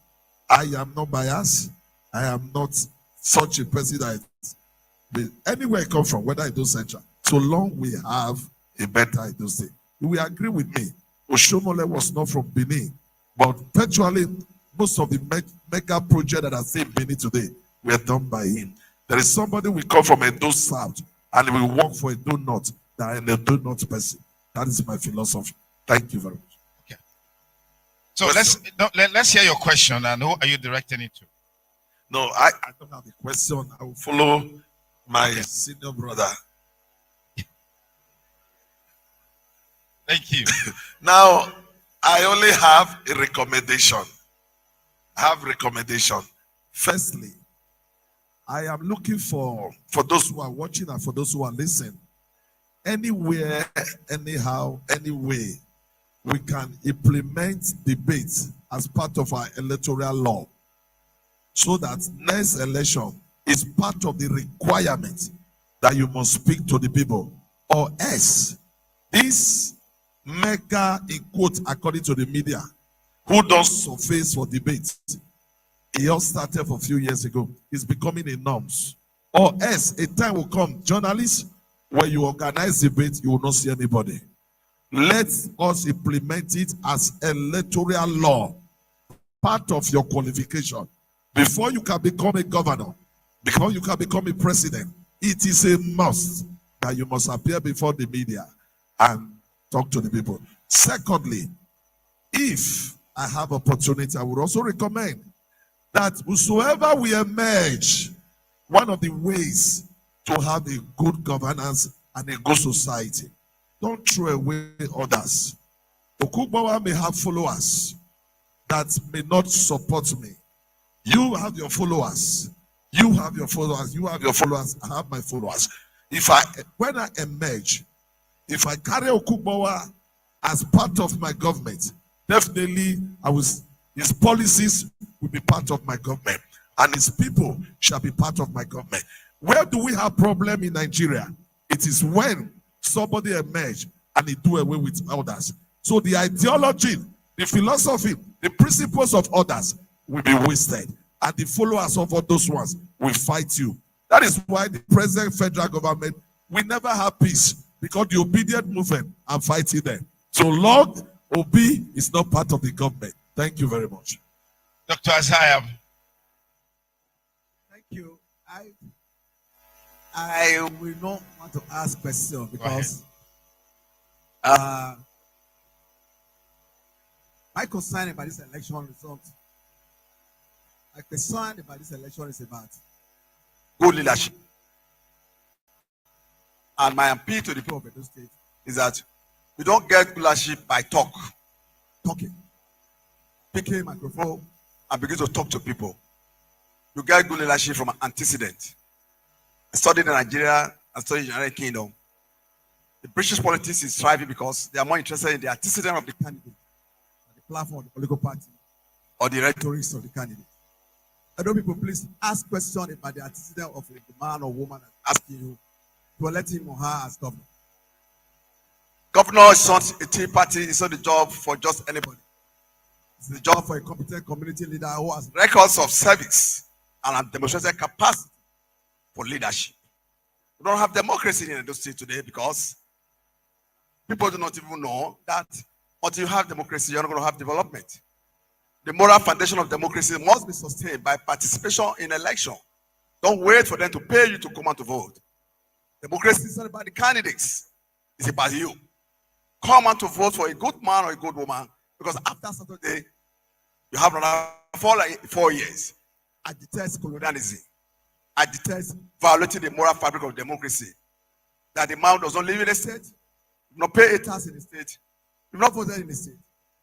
I am not biased. I am not such a person that anywhere I come from, whether Edo Central, so long we have a better Edo State. You will agree with me. Oshomole was not from Benin, but virtually most of the mega projects that are still in Benin today were done by him. There is somebody we come from Edo South and we work for Edo North than an Edo North person. That is my philosophy. Thank you very much. Okay. So let's hear your question, and who are you directing it to? No, I don't have a question. I will follow my senior brother. Thank you. Now, I only have a recommendation. I have recommendation. Firstly, I am looking for those who are watching and for those who are listening, anywhere, anyhow, any way, we can implement debate as part of our electoral law so that next election is part of the requirement that you must speak to the people, or else this mega, in quote, according to the media, who does surface for debate, it all started for a few years ago. It's becoming a norm. Or else a time will come, journalists, when you organize debate, you will not see anybody. Let us implement it as electoral law, part of your qualification. Before you can become a governor, before you can become a president, it is a must that you must appear before the media and talk to the people. Secondly, if I have opportunity, I would also recommend that whosoever we emerge, one of the ways to have a good governance and a good society, don't throw away others. Okubawa may have followers. that may not support me. You have your followers. You have your followers. You have your followers. I have my followers. When I emerge, if I carry Okubawa as part of my government, definitely his policies will be part of my government, and his people shall be part of my government. Where do we have problem in Nigeria? It is when somebody emerge and he do away with others. So the ideology, the philosophy, the principles of others will be wasted, and the followers of all those ones will fight you. That is why the present federal government will never have peace, because the obedient movement are fighting them. So long Obi is not part of the government. Thank you very much. Dr. Isaiah. Thank you. I will not want to ask questions because my concern about this election result, my concern about this election is about good leadership. And my appeal to the people of Edo State is that we don't get good leadership by talking, picking a microphone and begin to talk to people. You get good leadership from an antecedent. I studied in Nigeria and studied in the United Kingdom. The British politics is thriving because they are more interested in the antecedent of the candidate, the platform of the political party, or the rhetorics of the candidate. I know people, please ask questions about the antecedent of the man or woman asking you to elect him or her as governor. Governor is not a tea party, it's not the job for just anybody. It's the job for a competent community leader who has records of service and has demonstrated capacity for leadership. We don't have democracy in Edo State today because people do not even know that until you have democracy, you're not going to have development. The moral foundation of democracy must be sustained by participation in election. Don't wait for them to pay you to come out to vote. Democracy is not about the candidates. It's about you. Come out to vote for a good man or a good woman, because after Saturday, you have another 4 years. I detest colonialism. I detest violating the moral fabric of democracy. That the man does not live in the state, you not pay a tax in the state, you not voted in the state,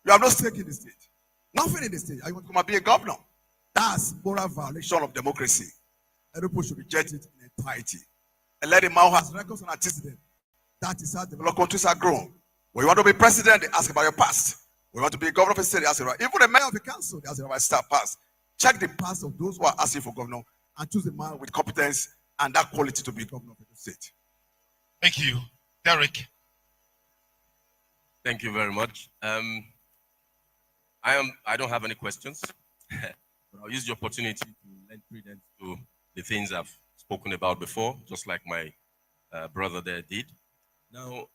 you have no stake in the state, nothing in the state, and you want to come and be a governor. That's moral violation of democracy. Everybody should reject it in entirety. And let the man who has records on antecedent. That is how developed countries are grown. When you want to be president, they ask about your past. When you want to be a governor of a state, they ask about even the mayor of the council, they ask about staff past. Check the past of those who are asking for governor and choose a man with competence and that quality to be governor of the state. Thank you. Derek. Thank you very much. I don't have any questions, but I'll use the opportunity to lend credence to the things I've spoken about before, just like my brother there did. Now,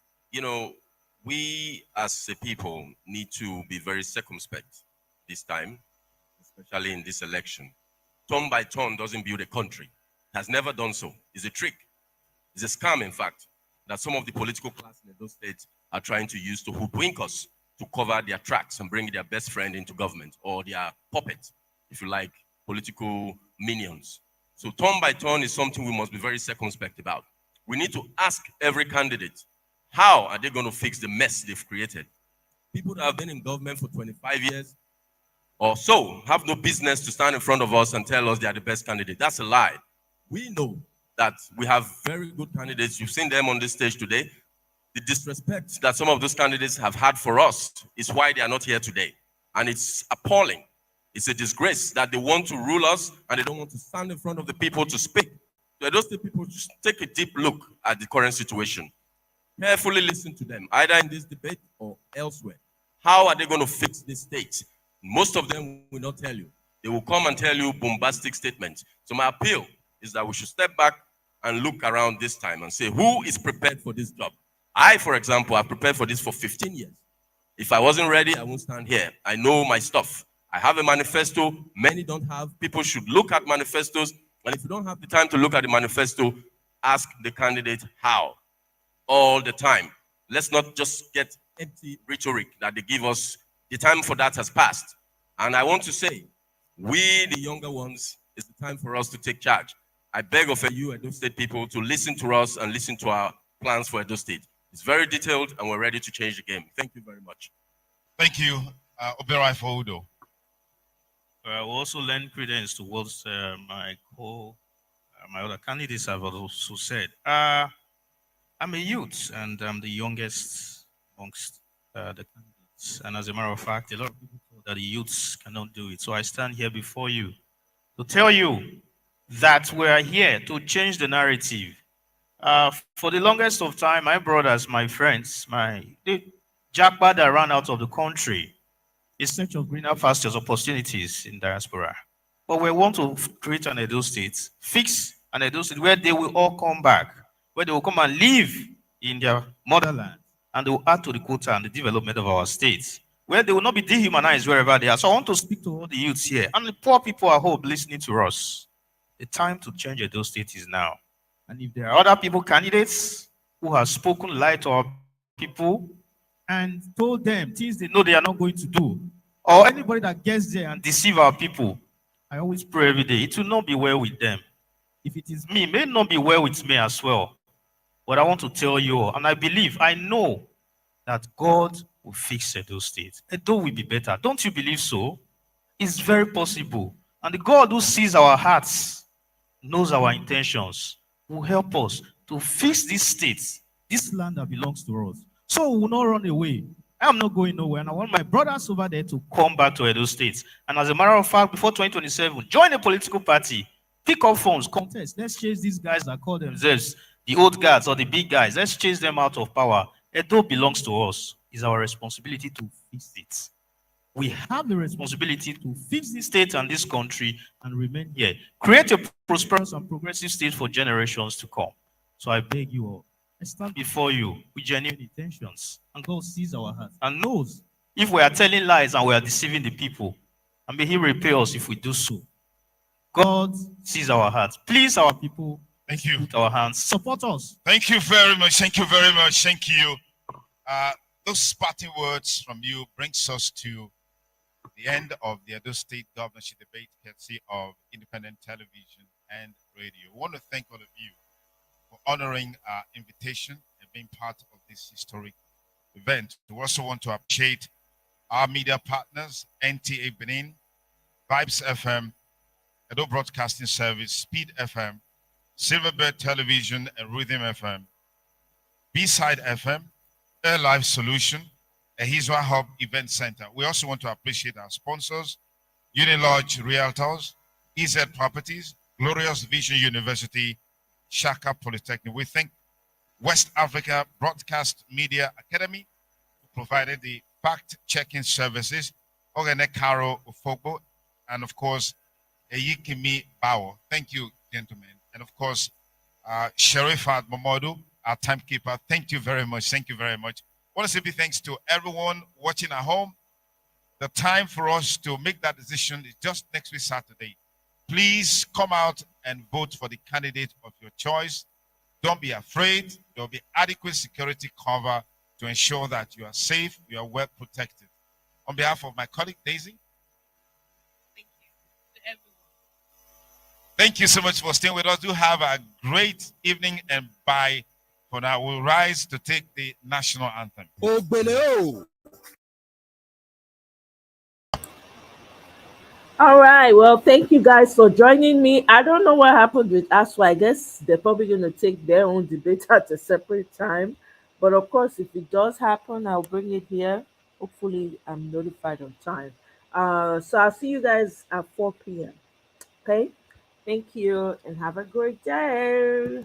we as a people need to be very circumspect this time, especially in this election. Turn by turn doesn't build a country. It has never done so. It's a trick. It's a scam, in fact, that some of the political class in those states are trying to use to hoodwink us to cover their tracks and bring their best friend into government, or their puppet, if you like, political minions. So turn by turn is something we must be very circumspect about. We need to ask every candidate, how are they going to fix the mess they've created? People that have been in government for 25 years or so have no business to stand in front of us and tell us they are the best candidate. That's a lie. We know that we have very good candidates. You've seen them on this stage today. The disrespect that some of those candidates have had for us is why they are not here today. And it's appalling. It's a disgrace that they want to rule us and they don't want to stand in front of the people to speak. So those people just take a deep look at the current situation. Carefully listen to them, either in this debate or elsewhere. How are they going to fix this state? Most of them will not tell you. They will come and tell you bombastic statements. So my appeal is that we should step back and look around this time and say, who is prepared for this job? I, for example, have prepared for this for 15 years. If I wasn't ready, I won't stand here. I know my stuff. I have a manifesto. Many don't have. People should look at manifestos. And if you don't have the time to look at the manifesto, ask the candidate how. All the time. Let's not just get empty rhetoric that they give us. The time for that has passed. And I want to say, we, the younger ones, it's the time for us to take charge. I beg of you, Edo State people, to listen to us and listen to our plans for Edo State. It's very detailed and we're ready to change the game. Thank you very much. Thank you, Oberai for Udo. We also lend credence to what my other candidates have also said. I'm a youth and I'm the youngest amongst the candidates. And as a matter of fact, a lot of people thought that the youths cannot do it. So I stand here before you to tell you that we are here to change the narrative. For the longest of time, my brothers, my friends, the jackpot that ran out of the country in search of greener pastures opportunities in diaspora. But we want to create an Edo state, fix an Edo state where they will all come back, where they will come and live in their motherland, and they will add to the quota and the development of our states, where they will not be dehumanized wherever they are. So I want to speak to all the youths here and the poor people at home listening to us. The time to change Edo state is now. And if there are other people, candidates, who have spoken light to our people and told them things they know they are not going to do, or anybody that gets there and deceive our people, I always pray every day, it will not be well with them. If it is me, it may not be well with me as well. But I want to tell you all, and I believe, I know that God will fix Edo State. Edo will be better. Don't you believe so? It's very possible. And the God who sees our hearts, knows our intentions, will help us to fix this state, this land that belongs to us. So we will not run away. I'm not going nowhere, and I want my brothers over there to come back to Edo State. And as a matter of fact, before 2027, join a political party, pick up phones, contest. Let's chase these guys that call themselves the old guys or the big guys. Let's chase them out of power. Edo belongs to us. It's our responsibility to fix it. We have the responsibility to fix this state and this country and remain here. Create a prosperous and progressive state for generations to come. So I beg you all, I stand before you with genuine intentions. And God sees our hearts and knows if we are telling lies and we are deceiving the people. And may He repay us if we do so. God sees our hearts. Please, our people, thank you. Put our hands. Support us. Thank you very much. Thank you very much. Thank you. Those parting words from you brings us to the end of the Edo State governorship debate, courtesy of independent television and radio. We want to thank all of you for honoring our invitation and being part of this historic event. We also want to appreciate our media partners, NTA Benin, Vibes FM, Edo Broadcasting Service, Speed FM, Silverbird Television and Rhythm FM, B-Side FM, Air Life Solution, Ehizwa Hub Event Center. We also want to appreciate our sponsors, Unilodge Realtors, EZ Properties, Glorious Vision University, Shaka Polytechnic. We thank West Africa Broadcast Media Academy, who provided the fact-checking services, Ogene Karo Ufogbo, and of course, Eyikimi Bawo. Thank you, gentlemen. And of course, Sherifat Momodu, our timekeeper. Thank you very much. Thank you very much. I want to say big thanks to everyone watching at home. The time for us to make that decision is just next week, Saturday. Please come out and vote for the candidate of your choice. Don't be afraid. There will be adequate security cover to ensure that you are safe, you are well protected. On behalf of my colleague, Daisy, thank you so much for staying with us. Do have a great evening, and bye for now. We'll rise to take the national anthem. All right. Well, thank you guys for joining me. I don't know what happened with ASWA. I guess they're probably going to take their own debate at a separate time. But of course, if it does happen, I'll bring it here. Hopefully, I'm notified on time. So I'll see you guys at 4 p.m. Okay? Thank you and have a great day.